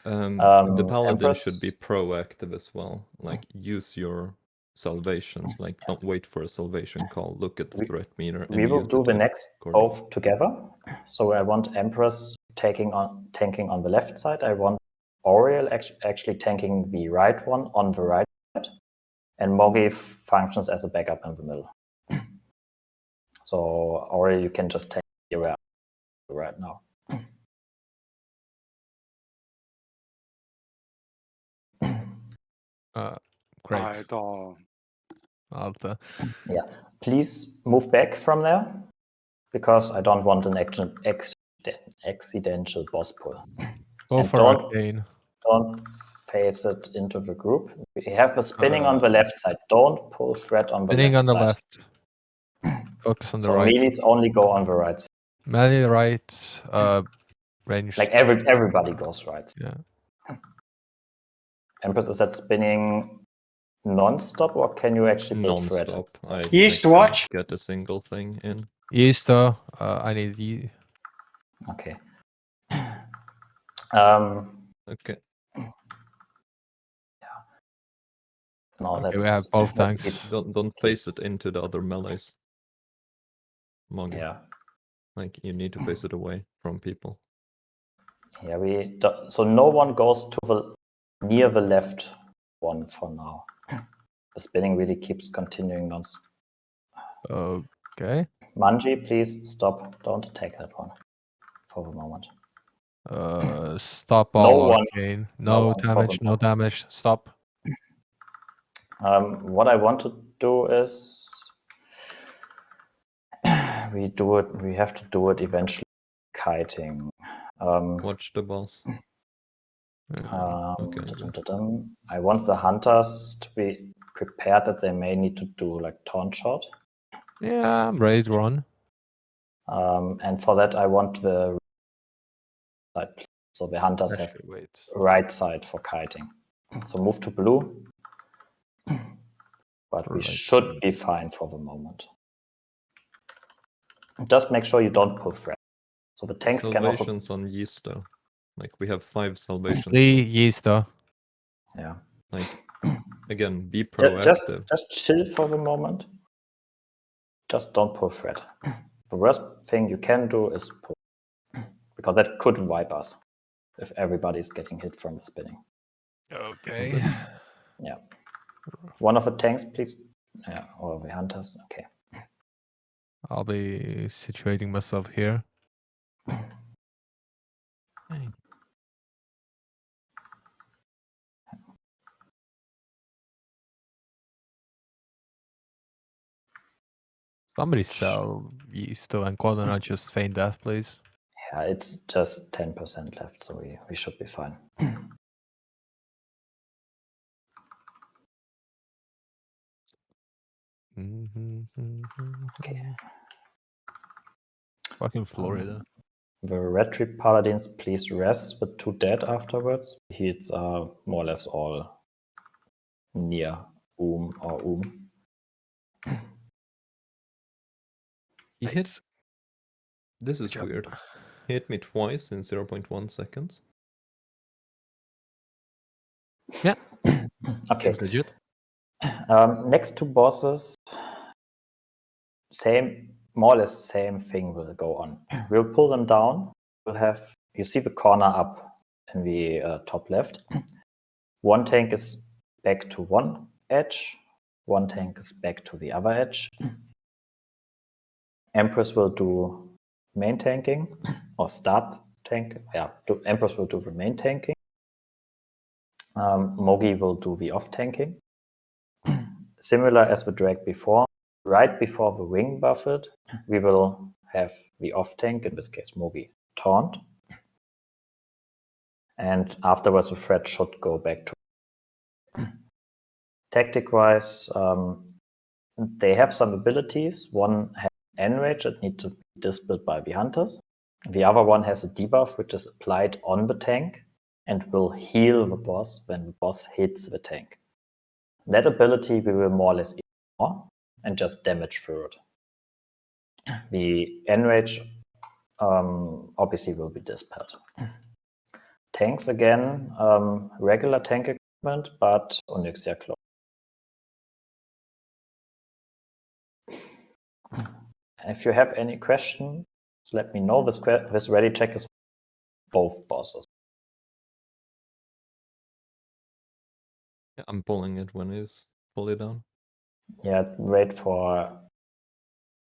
The paladin Empress? should be proactive as well. Like, use your salvations. Like, don't wait for a salvation call. Look at the threat meter. We will do the next both together. So I want Empress tanking on the left side. I want Oriel actually tanking the right one on the right side. And Mogi functions as a backup in the middle. So Oriel, you can just take the right now. Great. Alter. Alter. Yeah, please move back from there, because I don't want an accidental boss pull. Go And for Arcane. Don't face it into the group. We have a spinning on the left side. Don't pull thread on the Spinning left on the side. left. Focus on the So right. melees only go on the right side. Melee right. Range. Like everybody goes right. Yeah. Empress, is that spinning non-stop, or can you actually pull thread? Non-stop. East I watch. can't get a single thing in. East, I need Okay. Okay. No, okay, we have both tanks. Don't face it into the other melees. Mogi. Yeah. Like, you need to face it away from people. Yeah, so no one goes to near the left one for now. The spinning really keeps continuing non-stop. Okay. Manji, please stop. Don't attack that one for the moment. Stop No all one. Arcane. No No one for damage, the no damage. Stop. What I want to do is we have to do it eventually. Kiting. Watch the boss. Okay. I want the hunters to be prepared that they may need to do like taunt shot. Yeah, I'm ready to run. And for that, I want the side. So the hunters have right side for kiting. So move to blue. But we should be fine for the moment. Just make sure you don't pull thread. So the tanks can also... Salvations on Yeast, though. Like, we have 5 salvations. 3 Yeast, though. Yeah. Like, again, be proactive. Just chill for the moment. Just don't pull thread. The worst thing you can do is pull. Because that could wipe us if everybody's getting hit from the spinning. Okay. Yeah. One of the tanks, please. Yeah, or the hunters. Okay. I'll be situating myself here. Somebody sell Yeast and Quadra, just feign death, please. Yeah, it's just 10% left, so we should be fine. Okay. Fucking Florida. The Red Tree Paladins, please rest with 2 dead afterwards. Heals are more or less all near or He hit. This is Good job. weird. He hit me twice in 0.1 seconds. Yeah. Okay. Seems legit. Next 2 bosses, more or less same thing will go on. We'll pull them down. We'll have, you see the corner up in the top left. One tank is back to one edge. One tank is back to the other edge. Empress will do main tanking or start tank. Yeah, Empress will do the main tanking. Mogi will do the off tanking. Similar as the drag before, right before the wing buffet, we will have the off tank, in this case Mogi, taunt. And afterwards the threat should go back to. Tactic-wise, they have some abilities. One has enrage that needs to be dispelled by the hunters. The other one has a debuff which is applied on the tank and will heal the boss when the boss hits the tank. That ability we will more or less ignore and just damage through it. The enrage obviously will be dispelled. Tanks again, regular tank equipment, but Onyxia Claw. If you have any questions, let me know. This ready check is both bosses. Yeah, I'm pulling it when he's fully down. Yeah, wait for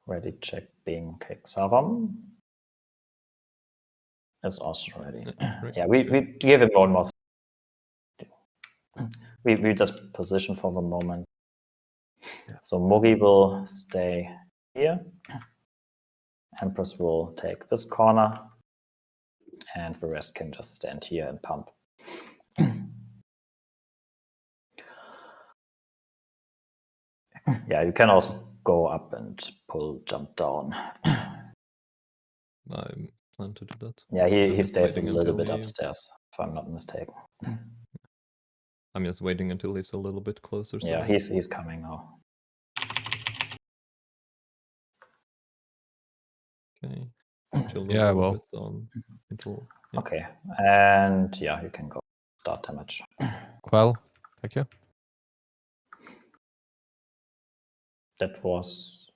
ready check being Kexavam. It's also ready. Right. Yeah, we give him one more. We just position for the moment. Yeah. So Mogi will stay here. Empress will take this corner. And the rest can just stand here and pump. Yeah, you can also go up and jump down. I plan to do that. Yeah, he just stays a waiting little until bit he- upstairs, if I'm not mistaken. I'm just waiting until he's a little bit closer. So Yeah, he's coming now. Okay. Chill Yeah, a little well. bit on until. Yeah. Okay, and yeah, you can go start damage. Well, thank you. That was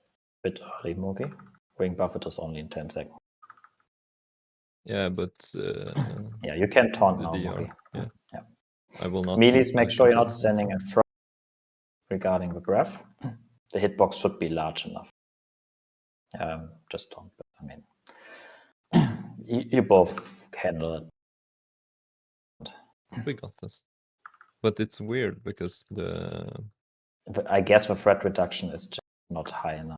a bit early, Mogi. Wing buffet is only in 10 seconds. Yeah, but Yeah, you can taunt the now, DR. Mogi. Yeah. Yeah. I will not. Melees, make sure you're not until- standing in front regarding the breath. The hitbox should be large enough. Just don't. I mean, you both handle it. We got this. But it's weird because I guess the threat reduction is just not high enough.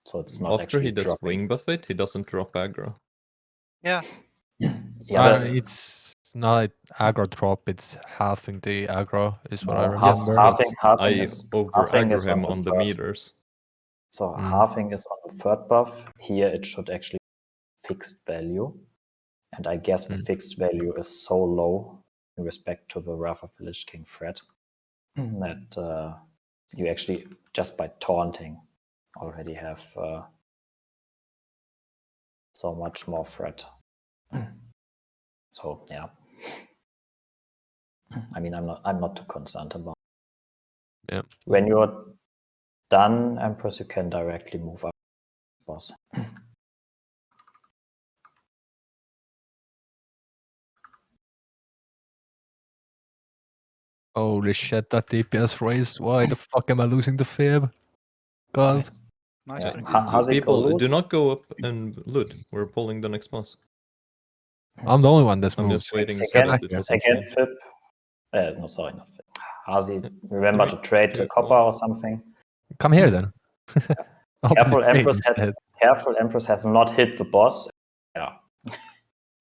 So it's not after actually he does dropping. wing buffet, he doesn't drop aggro. Yeah, Yeah, but It's not aggro drop, it's halving the aggro, is what I no, remember. halving I is over halving aggro is him on on the the first. meters. So halving is on the third buff. Here it should actually be fixed value. And I guess the fixed value is so low in respect to the Wrath of the Lich King threat that you actually, just by taunting, already have so much more threat. So yeah. I mean, I'm not too concerned about it. Yeah. When you're done, Empress, you can directly move up boss. Holy shit, that DPS raise. Why the fuck am I losing the fib? God. nice Yeah. trick. How's it People, go? do not go up and loot. We're pulling the next boss. I'm the only one that I'm moves. just waiting so Again, that it doesn't again, fall. Fib. No, sorry, not Fib. Hazi, remember Three, to trade two, a copper one. or something. Come here then. Open Careful, the gate Empress has not hit the boss. Yeah.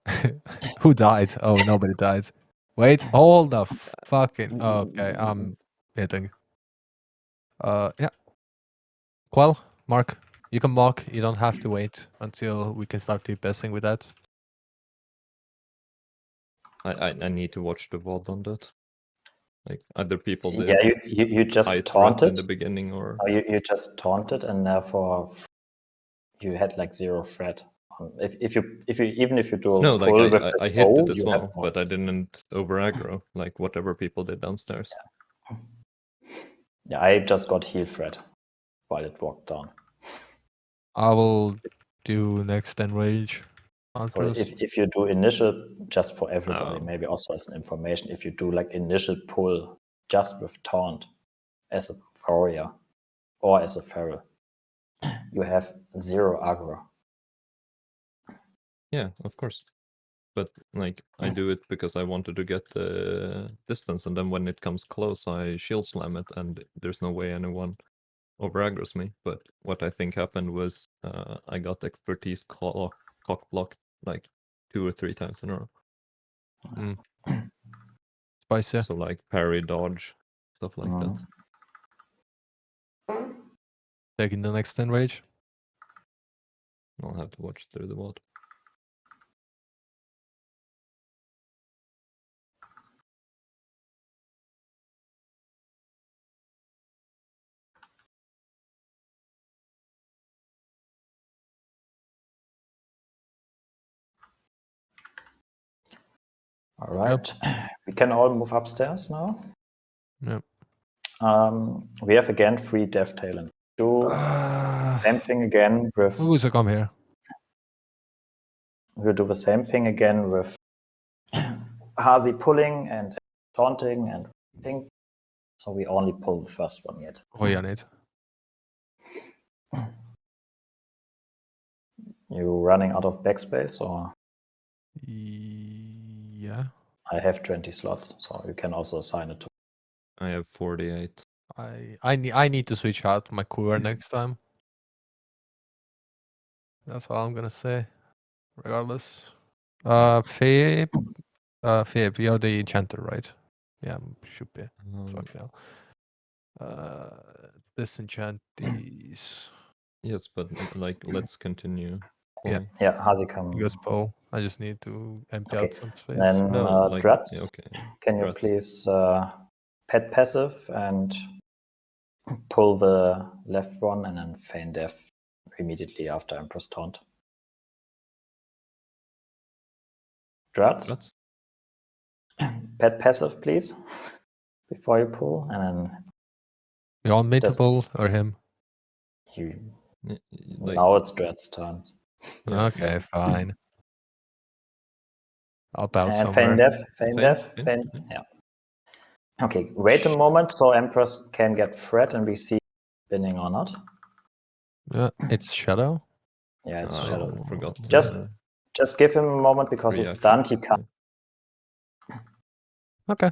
instead. Who died? Oh, nobody died. Wait, hold the fucking. Okay, I'm hitting. Yeah. Quell, Mark. You can mock. You don't have to wait until we can start DPSing with that. I need to watch the VOD on that. Like other people did. Yeah, you just high threat taunted. in the beginning, or You just taunted, and therefore you had like 0 threat. If you even if you do a no, pull like with I the hit bow, it as you have well, more but I didn't over aggro like whatever people did downstairs. Yeah, I just got heal threat while it walked down. I will do next enrage. So if you do initial, just for everybody, Oh. maybe also as an information, if you do like initial pull just with taunt as a warrior or as a feral, you have 0 aggro. Yeah, of course. But like I do it because I wanted to get the distance, and then when it comes close, I shield slam it, and there's no way anyone over aggroes me. But what I think happened was I got expertise cock blocked like 2 or 3 times in a row. Spicy. So like parry, dodge, stuff like that. Taking the next enrage. I'll have to watch through the VOD. All right, we can all move upstairs now. Yep. We have again 3 death talents. Do same thing again with. Who's come here? We'll do the same thing again with Hazi pulling and taunting and thing. So we only pull the first one yet. Oh, yeah, need. You running out of backspace, or? Yeah. I have 20 slots, so you can also assign it to. I have 48. I need to switch out my core next time. That's all I'm gonna say. Regardless. Fib, you're the enchanter, right? Yeah, should be. Fuck yeah. Disenchant these. Yes, but like let's continue. Yeah. Yeah, Hazi come. You guys pull. I just need to empty Okay. out some space. Then No, like, Druts, yeah, okay. can you Druts. please pet passive and pull the left one and then feign death immediately after Empress Taunt? Druts? Druts? Pet passive, please, before you pull, and then You want me to pull or him? you. Like, Now it's Druts' turns. yeah, Okay, no. fine. I'll bow And somewhere. feign death, feign Feign, death, feign, feign. feign. Yeah. Okay, wait a moment so Empress can get threat and we see spinning or not. Yeah, it's Shadow. Yeah, it's I Shadow. forgot to Just give him a moment because he's react. stunned. He can't. Okay.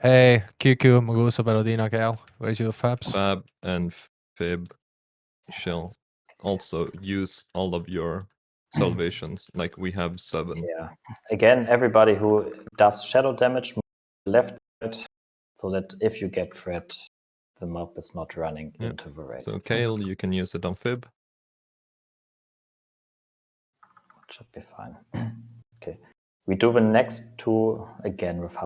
Hey, QQ, Magusa, Barodina, Kale. Where's your Fabs? Fab and Fib shall also use all of your salvations. Like we have 7. Yeah. Again, everybody who does shadow damage, left side, so that if you get threat, the mob is not running Yeah. into the raid. So Kale, you can use it on Fib. Should be fine. Okay. We do the next 2 again with her.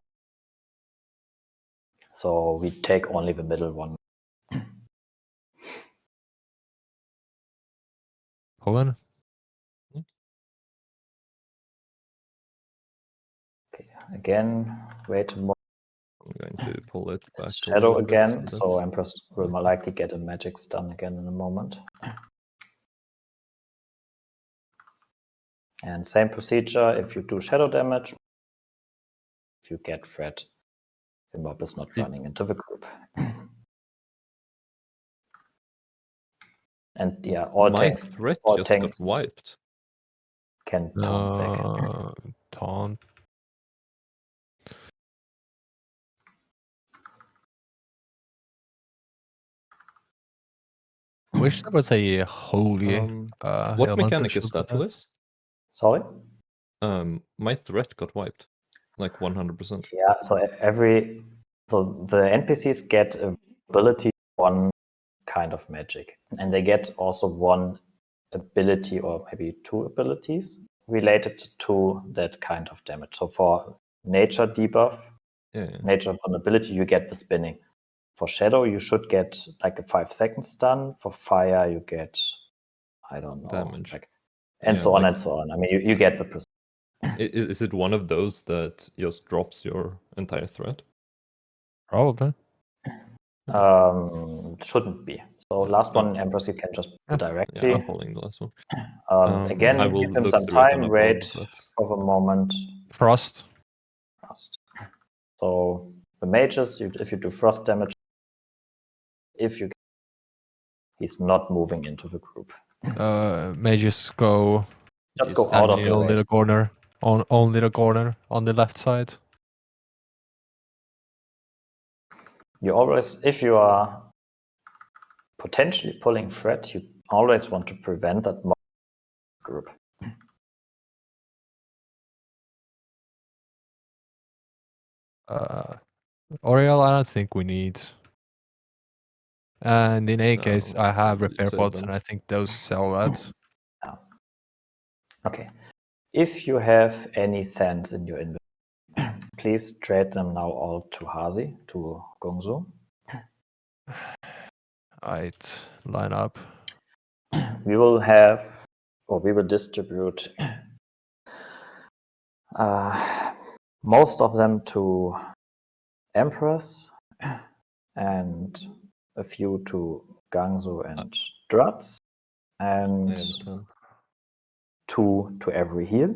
So we take only the middle one. Hold on. Okay. Again, wait a moment. I'm going to pull it back. It's a shadow little bit again, so so that- Empress will more likely get a magic stun again in a moment. And same procedure, if you do shadow damage, if you get threat, the mob is not running into the group. And yeah, all My tanks, threat all just tanks got wiped. can taunt back. Taunt. Wish there was a holy What elemental mechanic is shield for that, Liz? Sorry? My threat got wiped, like 100%. Yeah, so the NPCs get ability on kind of magic. And they get also one ability or maybe two abilities related to that kind of damage. So for nature debuff, nature vulnerability, you get the spinning. For shadow, you should get like a 5-second stun. For fire, you get, I don't know, damage. like, and so on and so on. I mean, you get the percent. Is it one of those that just drops your entire threat? Probably. Shouldn't be. So last one, Empress, you can just do directly. Yeah, I'm following the last one. Again, I will give him look some through it time, and wait upload that. for the moment. Frost. So the mages, if you do frost damage, he's not moving into the group. Mages go. Just go out of the own way. little corner. Own little corner on the left side. You always, if you are potentially pulling threat, you always want to prevent that group. Oriel, I don't think we need. And in any No, case, I have repair save pods, them. and I think those sell that. Okay. If you have any sands in your inventory, please trade them now all to Hazi, to Gongzu. Right, line up. We will have, or we will distribute most of them to Empress and a few to Gangzu and Druts, and I have 10. 2 to every heal,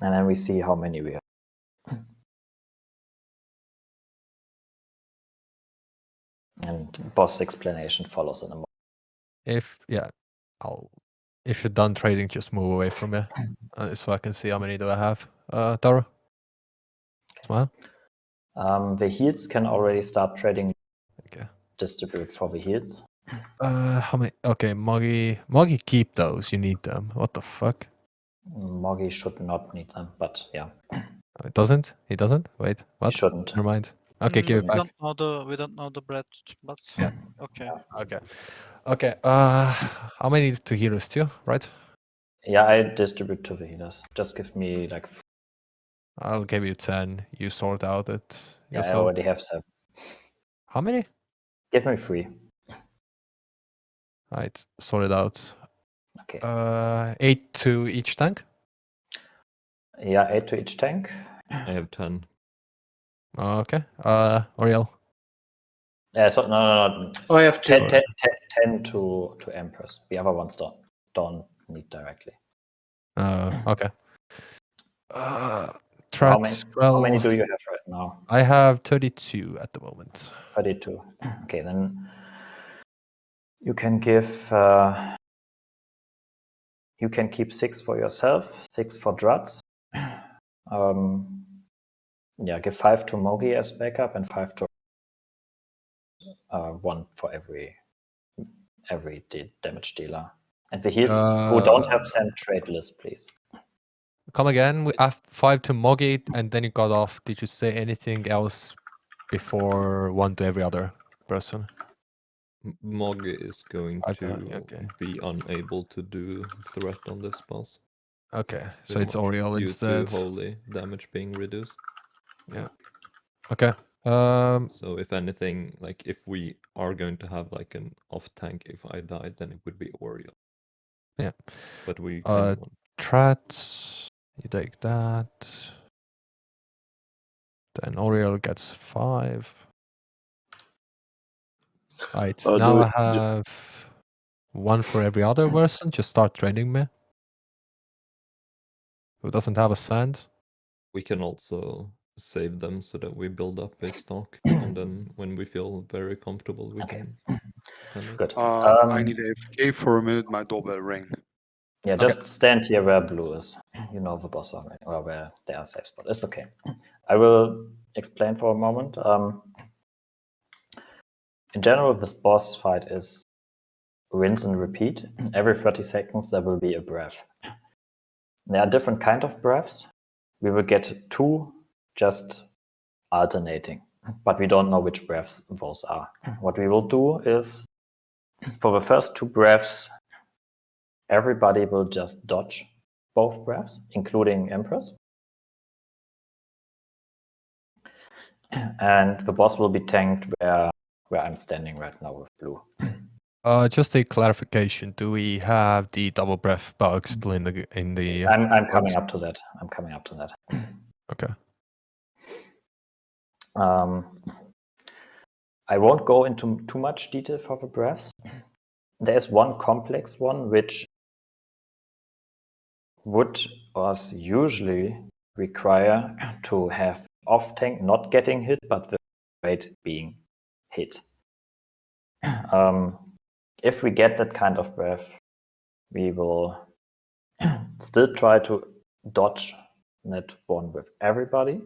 and then we see how many we have. And boss explanation follows in a moment. If you're done trading, just move away from me, so I can see how many do I have. Taro, smile. The heals can already start trading. Okay. Distribute for the heals. How many? Okay, Moggy, keep those. You need them. What the fuck? Moggy should not need them, but yeah. It doesn't. He doesn't. Wait, what? He shouldn't. Never mind. Okay, give it We back. don't know the breadth, but Yeah. okay. Okay. How many to healers? 2, right? Yeah, I distribute to the healers. Just give me like. I'll give you 10. You sort out it Yeah, I yourself. already have 7. How many? Give me 3. Right, sort it out. Okay. 8 to each tank. Yeah, 8 to each tank. I have 10. Okay. Oriel. Yeah, so no. Oh, I have 2. 10 to Empress. The other ones don't need directly. Okay. How many do you have right now? I have 32 at the moment. 32. Okay, then you can give. You can keep 6 for yourself, 6 for Druts. Yeah, give 5 to Mogi as backup and 5 to 1 for every damage dealer. And the heals who don't have send trade list, please. Come again. We have 5 to Moggy, and then you got off. Did you say anything else before 1 to every other person? Mog is going to okay. be unable to do threat on this boss. Okay, so it's Oriel instead. Due to holy damage being reduced. Yeah. Okay. So if anything, like if we are going to have like an off tank, if I died, then it would be Oriel. Yeah. But we can Trats, you take that. Then Oriel gets 5. Right, now I have 1 for every other person. Just start trading me. Who doesn't have a sand? We can also save them so that we build up a stock, and then when we feel very comfortable, we can. Good. I need AFK for a minute. My doorbell ring. Yeah, just stand here where blue is. You know the boss already, or where there are safe spot. It's okay. I will explain for a moment. In general, this boss fight is rinse and repeat. Every 30 seconds, there will be a breath. There are different kind of breaths. We will get 2 just alternating, but we don't know which breaths those are. What we will do is For the first 2 breaths, everybody will just dodge both breaths, including Empress. And the boss will be tanked where I'm standing right now with blue. Just a clarification. Do we have the double breath bug still in the? I'm coming up to that. Okay. I won't go into too much detail for the breaths. There's one complex one which would usually require to have off tank not getting hit, but the rate being hit. If we get that kind of breath, we will still try to dodge that one with everybody.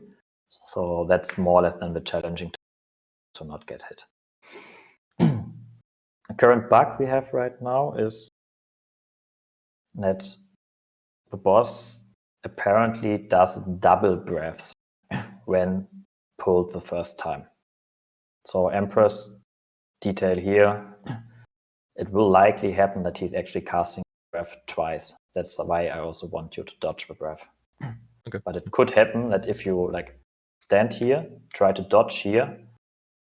So that's more or less than the challenging to not get hit. The current bug we have right now is that the boss apparently does double breaths when pulled the first time. So Empress detail here, it will likely happen that he's actually casting breath twice. That's why I also want you to dodge the breath. Okay. But it could happen that if you like stand here, try to dodge here,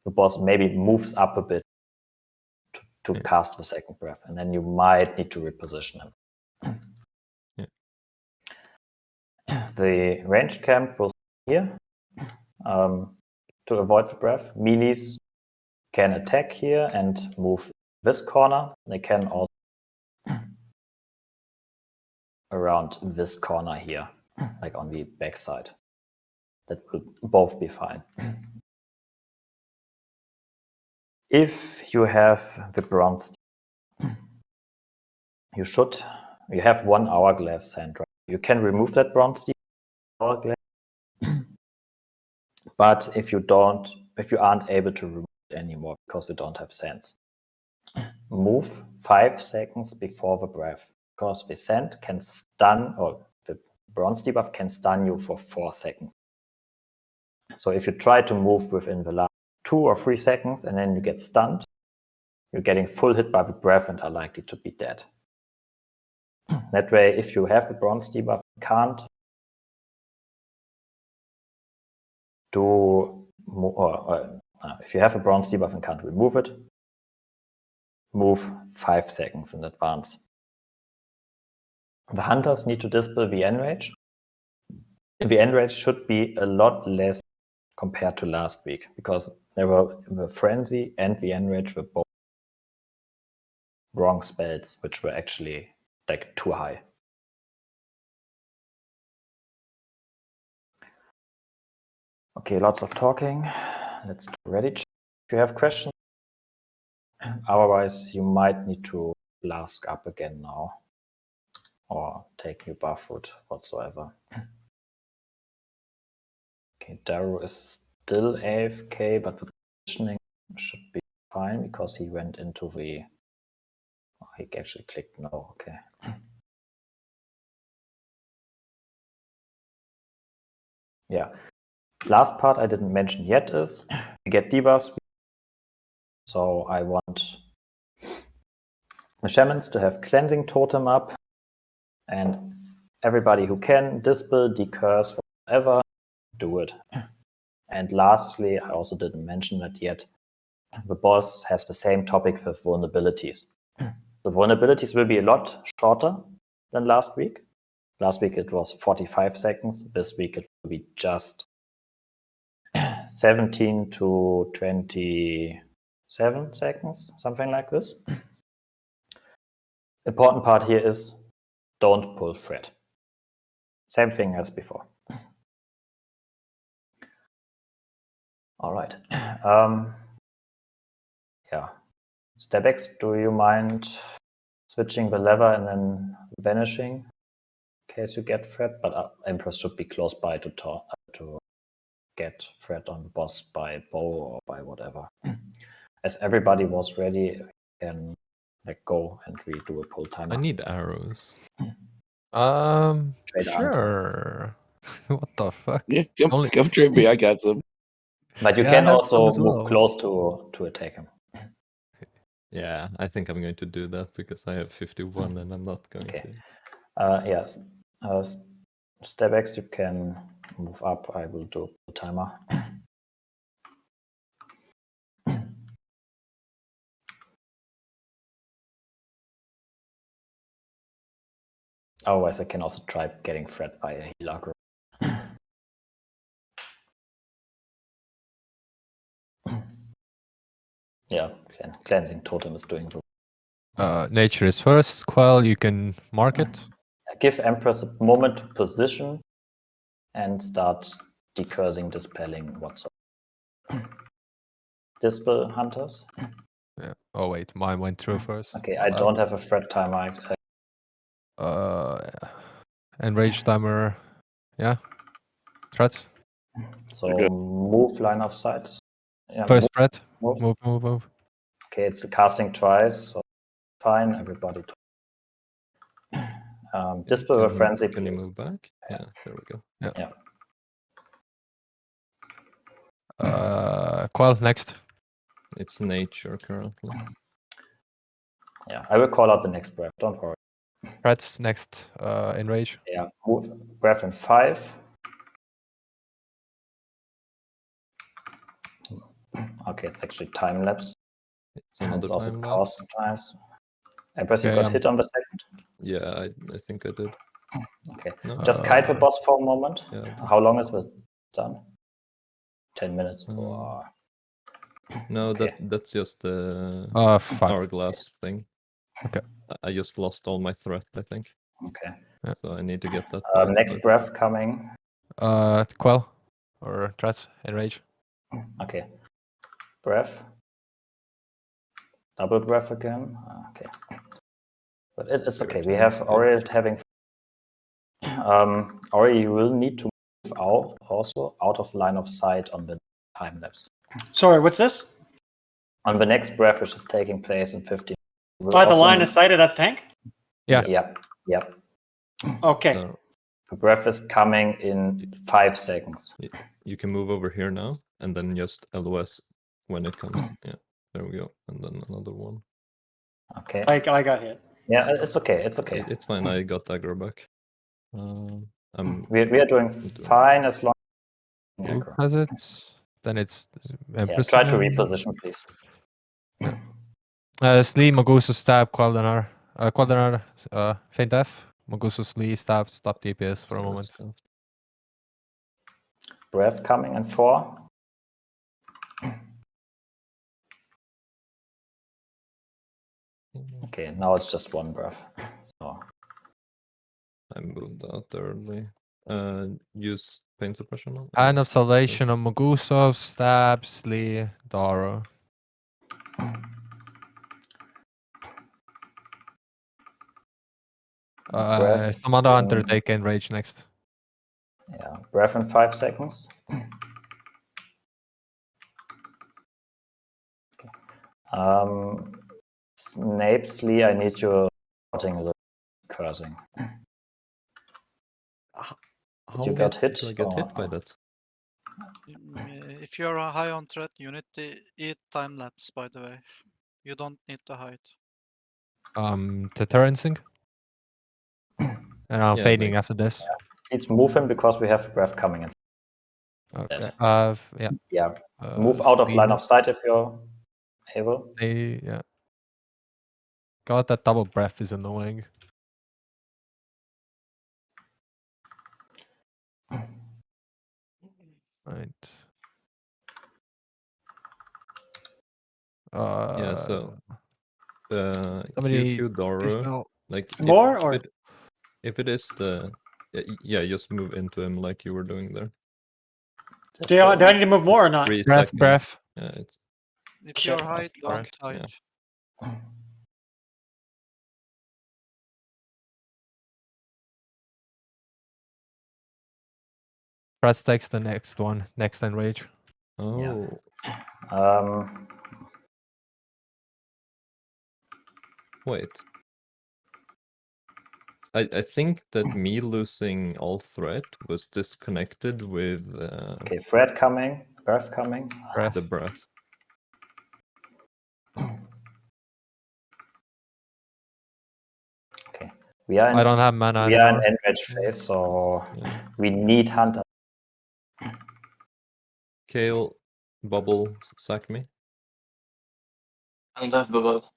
the boss maybe moves up a bit to cast the second breath, and then you might need to reposition him. The ranged camp will stay here to avoid the breath. Melees can attack here and move this corner. They can also around this corner here, like on the back side. That will both be fine. If you have the bronze, you have 1 hourglass sand, right? You can remove that bronze hourglass, but if you aren't able to remove it anymore because you don't have sands, move 5 seconds before the breath, because the sand can stun, or the bronze debuff can stun you for 4 seconds. So if you try to move within the last 2 or 3 seconds and then you get stunned, you're getting full hit by the breath and are likely to be dead. That way, if you have the bronze debuff, you can't do if you have a bronze debuff and can't remove it, move 5 seconds in advance. The hunters need to dispel the enrage. The enrage should be a lot less compared to last week, because the frenzy and the enrage were both wrong spells, which were actually like too high. Okay, lots of talking. Let's do ready check. If you have questions, otherwise you might need to flask up again now, or take new buff food whatsoever. Okay, Daru is still AFK, but the positioning should be fine because he went into the. Oh, he actually clicked no. Okay. Yeah. Last part I didn't mention yet is we get debuffs. So I want the shamans to have cleansing totem up, and everybody who can dispel, decurse, whatever, do it. And lastly, I also didn't mention that yet, the boss has the same topic with vulnerabilities. The vulnerabilities will be a lot shorter than last week. Last week it was 45 seconds. This week it will be just 17 to 27 seconds, something like this. Important part here is don't pull thread. Same thing as before. All right. Yeah. Stebex, do you mind switching the lever and then vanishing in case you get threat? But Empress should be close by to get threat on the boss by bow or by whatever. As everybody was ready, can like go and redo a pull timer. I need arrows. Sure. What the fuck? Yeah, come trade me. I got some. But you Yeah, can I have some also as move well. close to attack him. Yeah, I think I'm going to do that because I have 51 and I'm not going Okay. to. Yes. Step X, you can move up. I will do the timer. Otherwise, I can also try getting Fred by a heal aggro. Yeah, cleansing totem is doing good. Nature is first. Quell, you can mark it. Give Empress a moment to position and start decursing, dispelling whatsoever. Dispel hunters. Yeah. Oh wait, mine went through first. Okay, I don't have a threat timer. Enrage timer. Yeah. Threats. So Okay. move line of sight. Yeah, First spread. move. Move. Okay, it's casting twice, so fine. Everybody. Dispel Can a frenzy. Can you please. move back? Yeah, there we go. Yeah. Quell next. It's nature currently. Yeah, I will call out the next breath. Don't worry. Threats next. Enrage. Yeah, move breath in 5. Okay, it's actually time lapse. It's another It's also time lapse. cost twice. Empress, you Okay, got hit on the second. Yeah, I think I did. Okay, No? just kite the boss for a moment. Yeah, okay. How long is this done? 10 minutes. No, Okay. that's just the Fuck. hourglass thing. Okay. I just lost all my threat, I think. Okay. Yeah. So I need to get that back. Next but- breath coming. Quell or threats. Enrage. Okay. Breath. Double breath again. Okay. But it's okay. We have Ori having. Ori, you will need to move out also out of line of sight on the time lapse. Sorry, what's this? On the next breath, which is taking place in 15. By the line of sight as tank? Yeah. Yep. Okay. So The breath is coming in 5 seconds. you can move over here now and then just LOS when it comes. Yeah, there we go. And then another one. Okay. I got hit. Yeah, it's okay. It's okay. It's fine. I got aggro back. We are doing fine as long as Who has it? Then it's Empress. try to again. reposition, please. Slee, Magusa, stab, Queldenar. Queldenar, feint F. Magusa, Slee, stab, stop DPS for a moment. Breath coming in 4. Okay, now it's just 1 breath. So I moved out early. Use pain suppression on. Hand of Salvation on Magusa, stab, Slee, Dara. Breath Some other hunter in- take enrage next. yeah, breath in 5 seconds. Snape, Slee, I need you shouting a little cursing. How You got hit Do I get or- hit by that? If you're high on threat, you need to eat time lapse, by the way. You don't need to hide. Deterrencing. And I'm Yeah, fading like- after this. Please move him because we have breath coming in. Okay. Yeah. Yeah, move out of Slee line has- of sight if you're able. Yeah. God, that double breath is annoying. Right. Yeah, so somebody QQ Doro, dispel. like More or- if it is the yeah, just move into him like you were doing there. Do I need to move more or not? 3 Breath, seconds. breath. Yeah, it's If Shit. you're high, don't hide. Yeah. Press takes the next one. Next enrage. Oh, wait. I think that me losing all threat was disconnected with Okay, Fred coming, breath coming. Breath. the breath. We are in, I don't have mana we are in anymore. enrage phase, so Yeah. we need Hunter. Kale, bubble, sack me. I don't have bubble.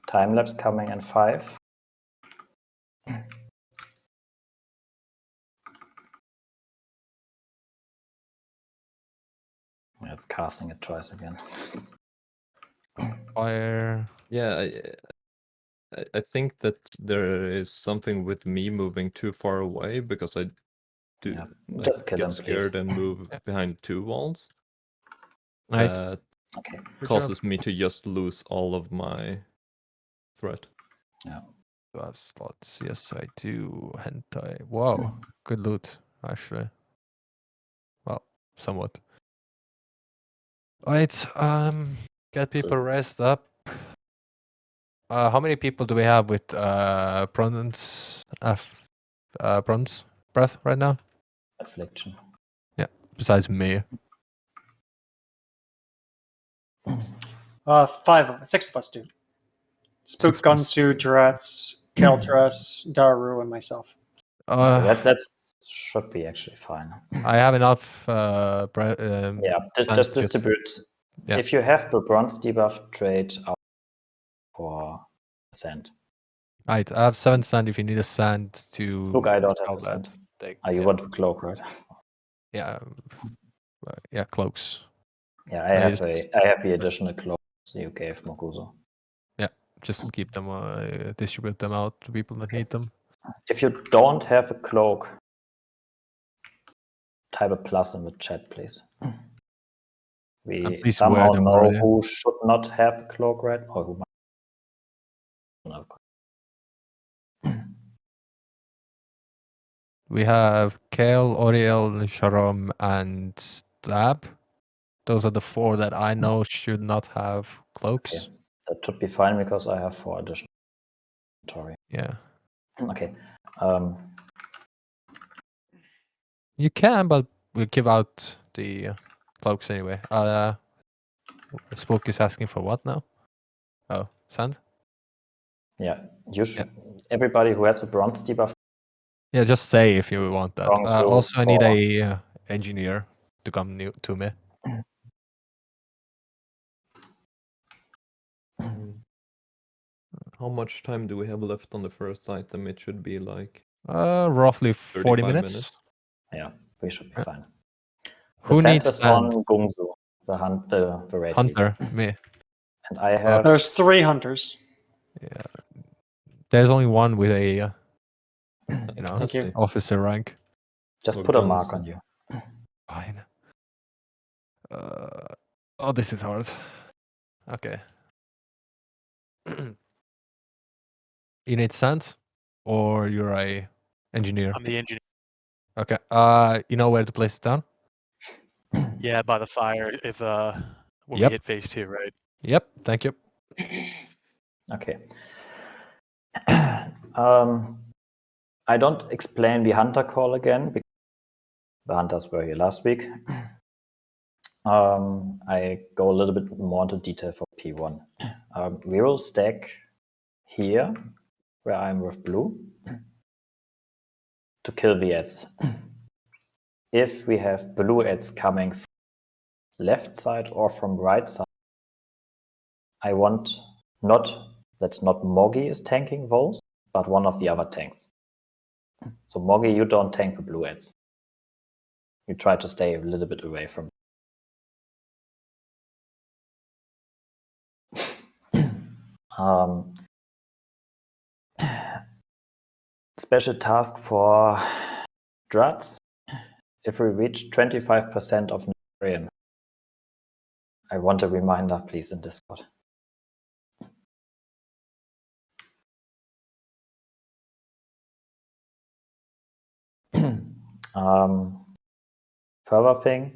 Time lapse coming in 5. Yeah, it's casting it twice again. Fire. Yeah, I think that there is something with me moving too far away because I do Yeah, like, just kill get him, please. scared and move Yeah. behind 2 walls. Right. That Okay. Good causes job. me to just lose all of my threat. Yeah. Do I have slots? Yes, I do. Hentai. Whoa. Good loot, actually. Well, somewhat. Alright, get people rest up. How many people do we have with bronze bronze breath right now? Affliction. Besides me. 6 of us do. Six Spook, of us. Gunsu, Duretz, Keltras, Daru, and myself. That should be actually fine. I have enough Yeah, sand just to- distribute. Yeah. If you have the bronze debuff, trade out for sand. Right, I have 7 sand if you need a sand to Look, I don't have sell the that. sand. Take, You yeah. want the cloak, right? Yeah. Yeah, cloaks. Yeah, I I have the additional cloaks you gave Mokuzo. Just keep them, distribute them out to people that need them. If you don't have a cloak, type a plus in the chat, please. We please wear somehow them know already. who should not have a cloak, right? Or who might not. We have Kale, Oriel, Sharom, and Stab. Those are the 4 that I know should not have cloaks. Okay. That should be fine because I have 4 additional inventory. Yeah. Okay. You can, but we'll give out the cloaks anyway. Spook is asking for what now? Oh, sand? Yeah, you should. Everybody who has a bronze debuff. Yeah, just say if you want that. Wrong, so Also, I need 4. a engineer to come to me. How much time do we have left on the first item? It should be like Roughly 40 minutes. Yeah, we should be fine. Who needs is on sand? Gungzu, the raid Hunter, leader. me. And I have. There's 3 hunters. Yeah. There's only one with a, Thank you. officer rank. Just Or put a guns. mark on you. Fine. Oh, this is hard. Okay. You need sand, or you're a engineer? I'm the engineer. Okay. You know where to place it down? Yeah, by the fire. If when Yep. we hit phase 2, right? Yep. Thank you. Okay. I don't explain the hunter call again because the hunters were here last week. I go a little bit more into detail for P1. We will stack here, where I'm with blue, to kill the ads. If we have blue ads coming from left side or from right side, I want not Moggy is tanking those, but one of the other tanks. So Moggy, you don't tank the blue ads. You try to stay a little bit away from. Special task for Druts. If we reach 25% of Narian, I want a reminder, please, in Discord. Further thing,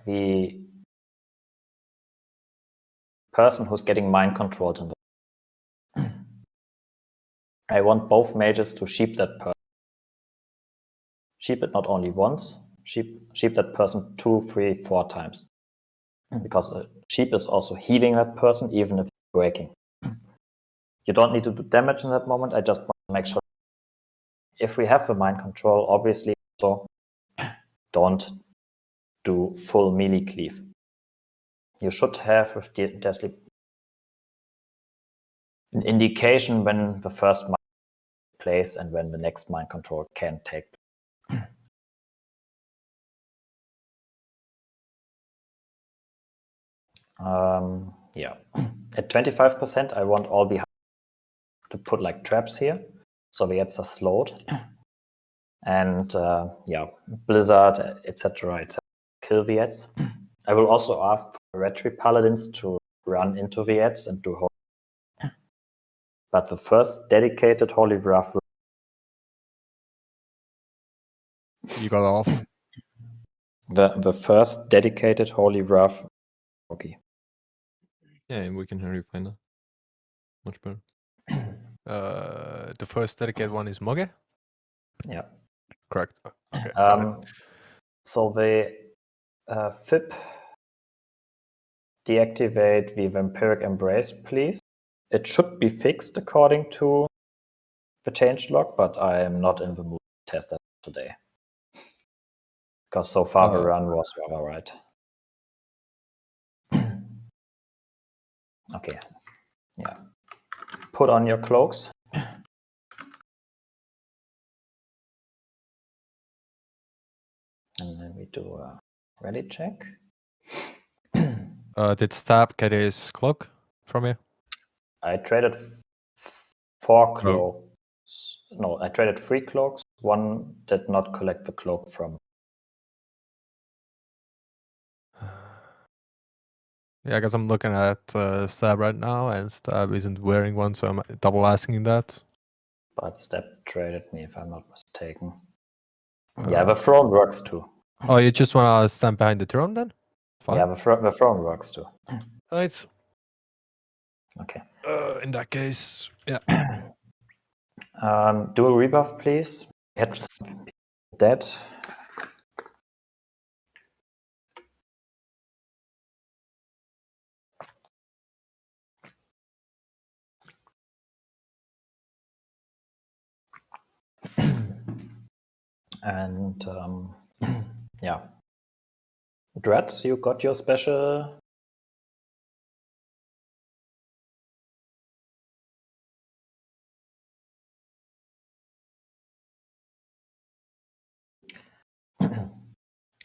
the person who's getting mind controlled in the I want both mages to sheep that person. Sheep it not only once, sheep that person 2, 3, 4 times. because a sheep is also healing that person, even if it's breaking. You don't need to do damage in that moment. I just want to make sure if we have the mind control, obviously, so don't do full melee cleave. You should have with their sleep an indication when the first mind place and when the next mind control can take place. Yeah, at 25%, I want all the to put like traps here, so the ads are slowed, and yeah, blizzard, etc., kill the ads. I will also ask for red tree paladins to run into the ads and do holy. But the first dedicated holy wrath. You got off. The first dedicated holy wrath. Okay. Yeah, we can hear you fine now. Much better. The first dedicated one is Moge? Yeah. Correct. Okay. got it. So the FIP deactivate the vampiric embrace, please. It should be fixed according to the changelog, but I am not in the mood to test that today. Because so far the run was rather right. Okay. Yeah. Put on your cloaks. And then we do a ready check. Did Stab get his cloak from you? I traded 4 cloaks. No, I traded 3 cloaks. One did not collect the cloak from. Yeah, I guess I'm looking at Stab right now, and Stab isn't wearing one, so I'm double asking that. But Stab traded me, if I'm not mistaken. Yeah, the throne works too. Oh, you just want to stand behind the throne then? Fine. Yeah, the throne works too. Right. Okay. In that case, yeah. Do a rebuff, please. We had some people dead. And yeah. Dread, you got your special.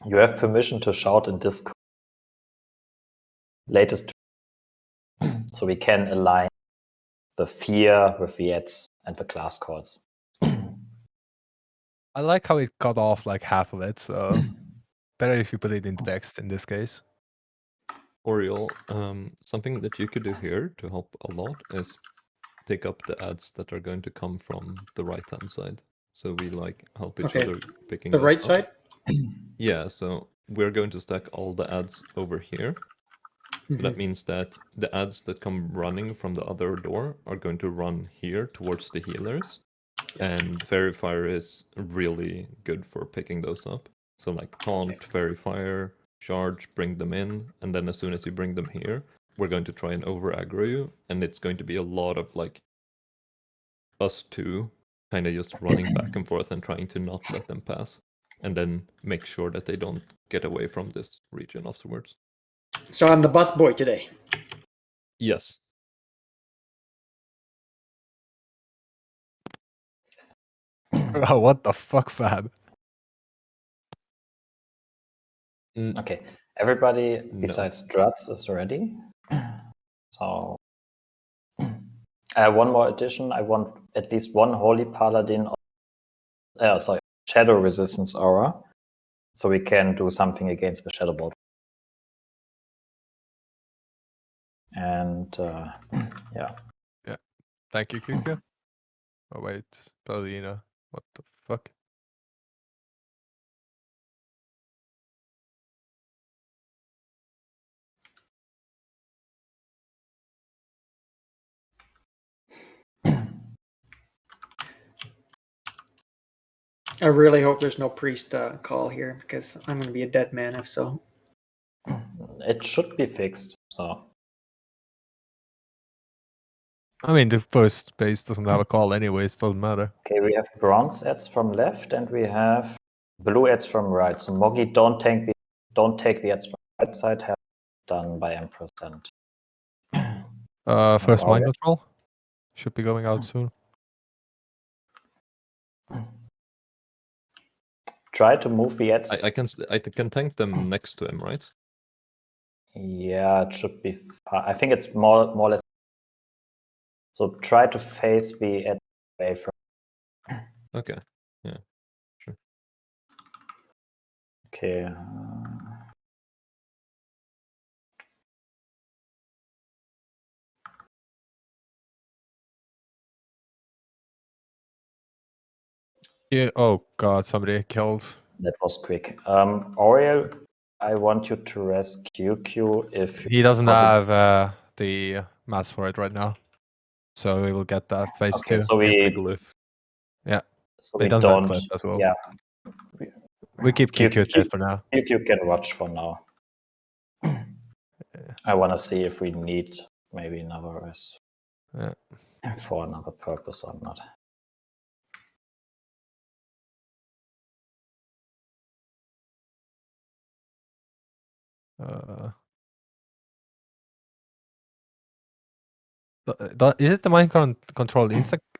You have permission to shout in Discord. Latest. So we can align the fear with the ads and the class calls. I like how it cut off like half of it, so better if you put it in text in this case. Oriole, something that you could do here to help a lot is take up the ads that are going to come from the right-hand side. So we like help each other picking the those right up. side. Yeah, so we're going to stack all the ads over here. So that means that the ads that come running from the other door are going to run here towards the healers. And Fairy Fire is really good for picking those up. So like Taunt, Fairy Fire, Charge, bring them in, and then as soon as you bring them here, we're going to try and over aggro you, and it's going to be a lot of like us two kind of just running back and forth and trying to not let them pass, and then make sure that they don't get away from this region afterwards. So I'm the bus boy today. Yes. Oh, what the fuck, Fab? Okay, everybody No. besides Druds is ready. So one more addition. I want at least one Holy Paladin. Shadow Resistance Aura, so we can do something against the Shadow Bolt. And yeah. Yeah. Thank you, QQ. Oh wait, Paladina. What the fuck? I really hope there's no priest call here because I'm going to be a dead man if so. it should be fixed. So I mean, the first base doesn't have a call anyways, doesn't matter. okay, we have bronze ads from left and we have blue ads from right. So Moggy, don't take the ads from right side. Have done by Empress and First mind Aurel. control should be going out soon. Try to move the ads. I can tank them next to him, right? Yeah, it should be. I think it's more or less. So try to face the ads away from. Okay. Yeah. Sure. Okay. Yeah. Oh god, somebody killed. That was quick. Aurel, I want you to rescue Q if He doesn't possible. have the mass for it right now, so we will get that phase Okay, 2. so Here's the we glyph. so It we doesn't have don't. clip as well. Yeah, We keep Q, QQ Q, for now. you can watch for now. I want to see if we need maybe another res Yeah. for another purpose or not. Is it the mind control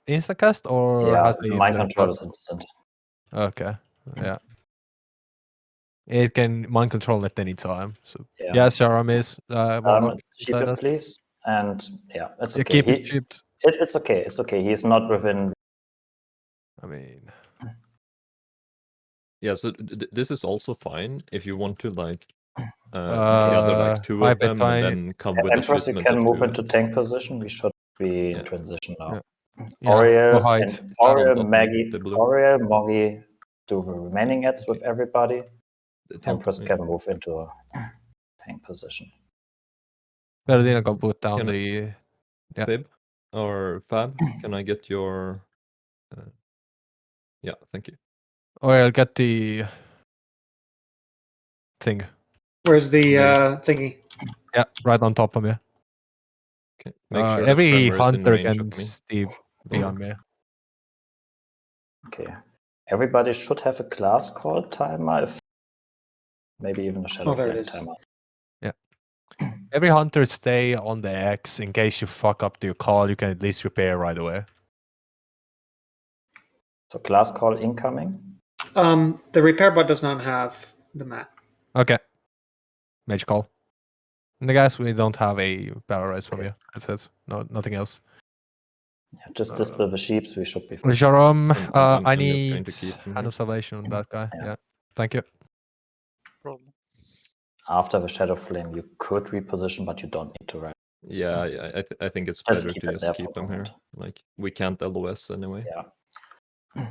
instacast or Yeah, has the mind learn control plus? is instant. Okay, yeah. It can mind control at any time. So Yeah. yeah, Sharam is Warlock Ship beside it, us. please. And yeah, it's Yeah, okay. keep it shipped. It's okay. It's okay. He's not within. I mean, Yeah, so this is also fine if you want to like gather like 2 of them and then come with a Empress, you shipment can of move 2 into and... tank position. We should be in Yeah. transition now. Yeah. Aurel hide. and Stand on Aurel, top, Maggie, the blue. Aurel, Moggy do the remaining ads with everybody. The top, Empress yeah. can move into a tank position. Bernardino can put down Can I- the. Yeah. Fib or Fab, can I get your... Yeah, thank you. Or I'll get the thing. Where's the thingy? Yeah, right on top of me. Okay. Make sure that Every Tremor is in hunter range can of me. be on me. Okay. Everybody should have a class call timer, if maybe even a shadow Oh, there it flame is. timer. Every hunter stay on the X in case you fuck up your call. You can at least repair right away. So class call incoming. The repair bot does not have the mat. Okay. Mage call. And the guys, we don't have a barrel raise from you. That's it. No, nothing else. Yeah, just dispel the sheeps. We should be fine. Jerome, I'm I just going need to keep him hand here. of salvation on that guy. Yeah. Yeah. Thank you. Problem. After the shadow flame, you could reposition, but you don't need to. Right? Yeah, I think it's Just better keep to it there just for keep the him here. moment. Like, we can't LOS anyway. Yeah.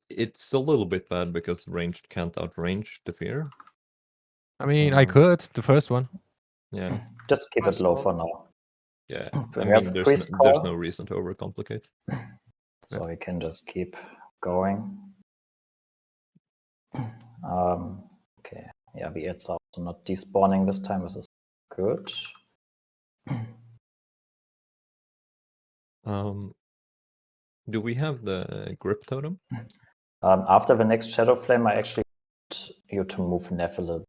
It's a little bit bad because ranged can't outrange the fear. I mean, I could, the first one. Yeah, Just keep it Nice low call. for now. yeah. We I have mean, priest there's call. no reason to overcomplicate. So we can just keep going. Okay. Yeah, the ads are also not despawning this time. This is good. Do we have the grip totem? After the next shadow flame, I actually want you to move Neff a little.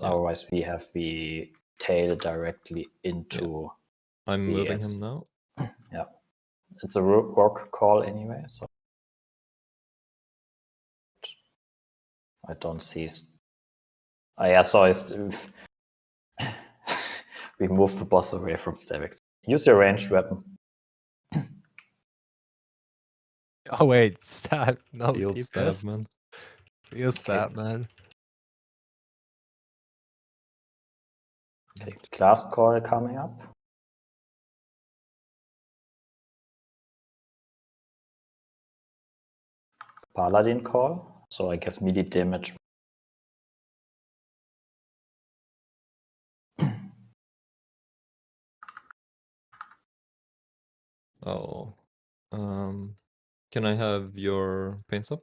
Yeah. Otherwise, we have the tail directly into. I'm moving Yes. him now. Yeah, it's a rock call anyway. So I don't see. Yeah, so we move the boss away from Stavix. Use your ranged weapon. Oh, wait. Stab. No, Field keep stab, this. man. Feel stab, man. Okay, class call coming up. Paladin call. So I guess melee damage. Oh. Can I have your paint up?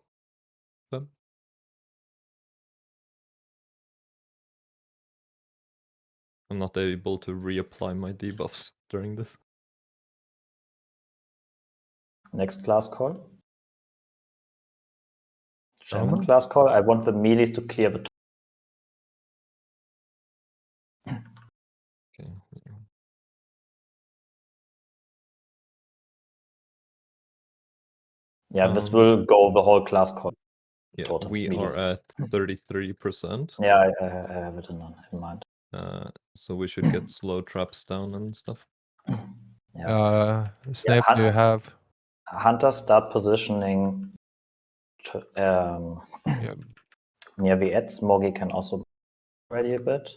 I'm not able to reapply my debuffs during this. Next class call. Shaman Shaman? class call. I want the melees to clear the. Okay. Yeah, this will go the whole class call. Yeah, totems, we melees. are at 33%. Yeah, I have it in mind. So we should get slow traps down and stuff. Yeah. Snape, do you have? Hunters start positioning Yeah. near the edge. Smoggy can also be ready a bit.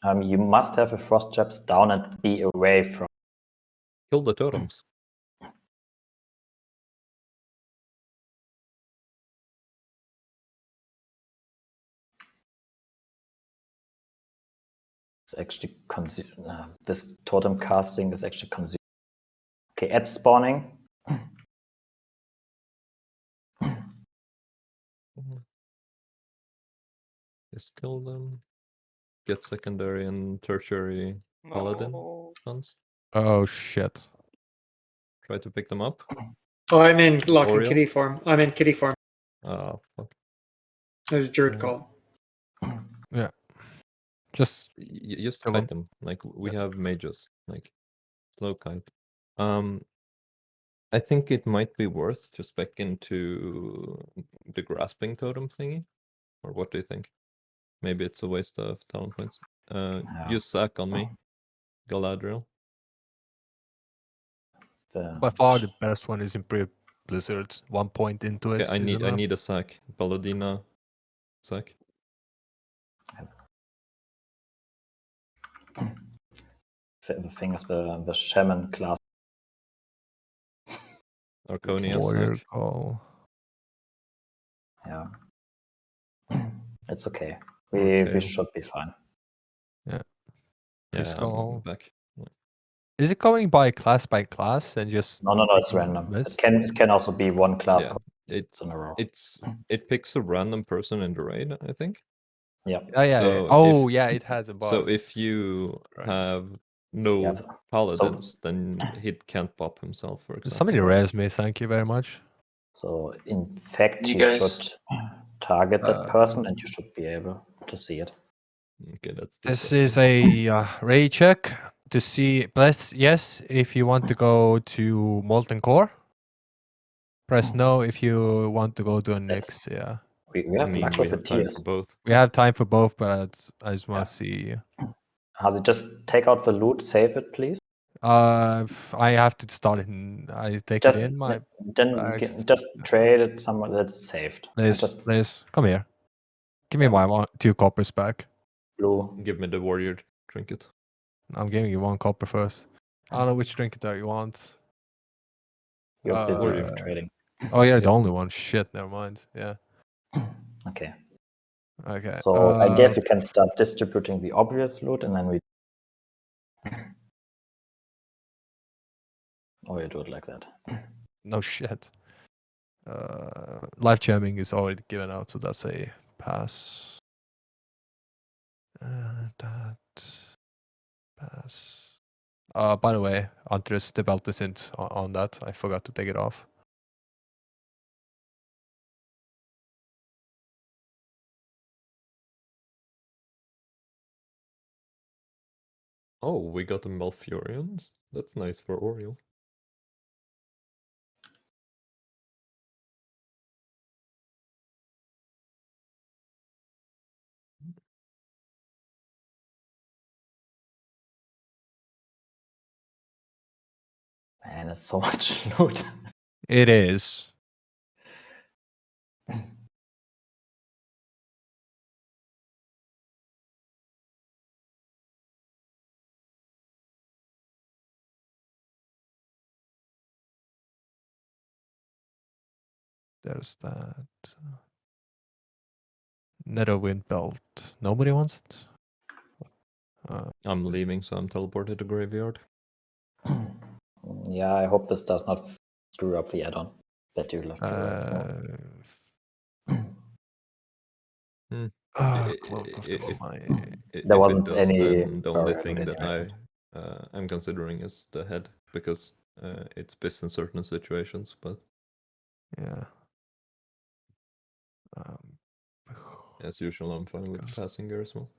You must have the frost traps down and be away from. Kill the totems. It's actually this totem casting is actually consumed. Okay, edge spawning. Just kill them. Get secondary and tertiary paladin stuns. Oh shit. Try to pick them up. Oh, I'm in locking Oriole? kitty form. I'm in kitty form. Oh, fuck. There's a druid call. Yeah. Just Just kill kite them. them. Like, we have mages. Like, slow kite. I think it might be worth to spec into the grasping totem thingy. Or what do you think? Maybe it's a waste of talent points. Use sack on me, Galadriel. By far the best one is Imperial Blizzard. 1 point into it. Okay, I need a sack. Paladina sack. The thing is the shaman class. Arconia Warrior sack. call. Yeah. It's okay. We should be fine. Yeah. Yeah, Call. back. Is it going by class and just No, it's random. list? It can also be one class in a row. It picks a random person in the raid, I think. Yeah. Oh, yeah. So Oh, yeah, it has a bug. So if you have no paladins, then he can't pop himself, for example. Somebody res me, thank you very much. So in fact, You you guys- should target that person, and you should be able to see it. Okay, that's This is a raid check to see. Press yes if you want to go to Molten Core. Press no if you want to go to a Nyx. Yeah. We have luck with the tiers. Both. We have time for both, but I just want to see. Hazi, just take out the loot, save it, please. I have to start it. I take it in my. Just trade it somewhere that's saved. Liz, come here. Give me my 2 coppers back. Blue. Give me the warrior trinket. I'm giving you 1 copper first. I don't know which trinket that you want. You're busy with trading. Oh, you're the only one. Shit, never mind. Yeah. Okay. Okay. So I guess you can start distributing the obvious loot, and then we. Or you do it like that. No shit. Life jamming is already given out, so that's a pass. That pass. By the way, Andres, the belt isn't on that. I forgot to take it off. Oh, we got the Malfurions. That's nice for Oriole. Man, it's so much loot. It is. There's that. Netherwind belt. Nobody wants it? I'm leaving, so I'm teleported to graveyard. Yeah, I hope this does not screw up the add-on that you left. Cloak of the There if wasn't it does, any then the only variable thing in that your I am considering is the head, because it's best in certain situations, but Yeah. as usual, I'm fine with Because- passing here as well.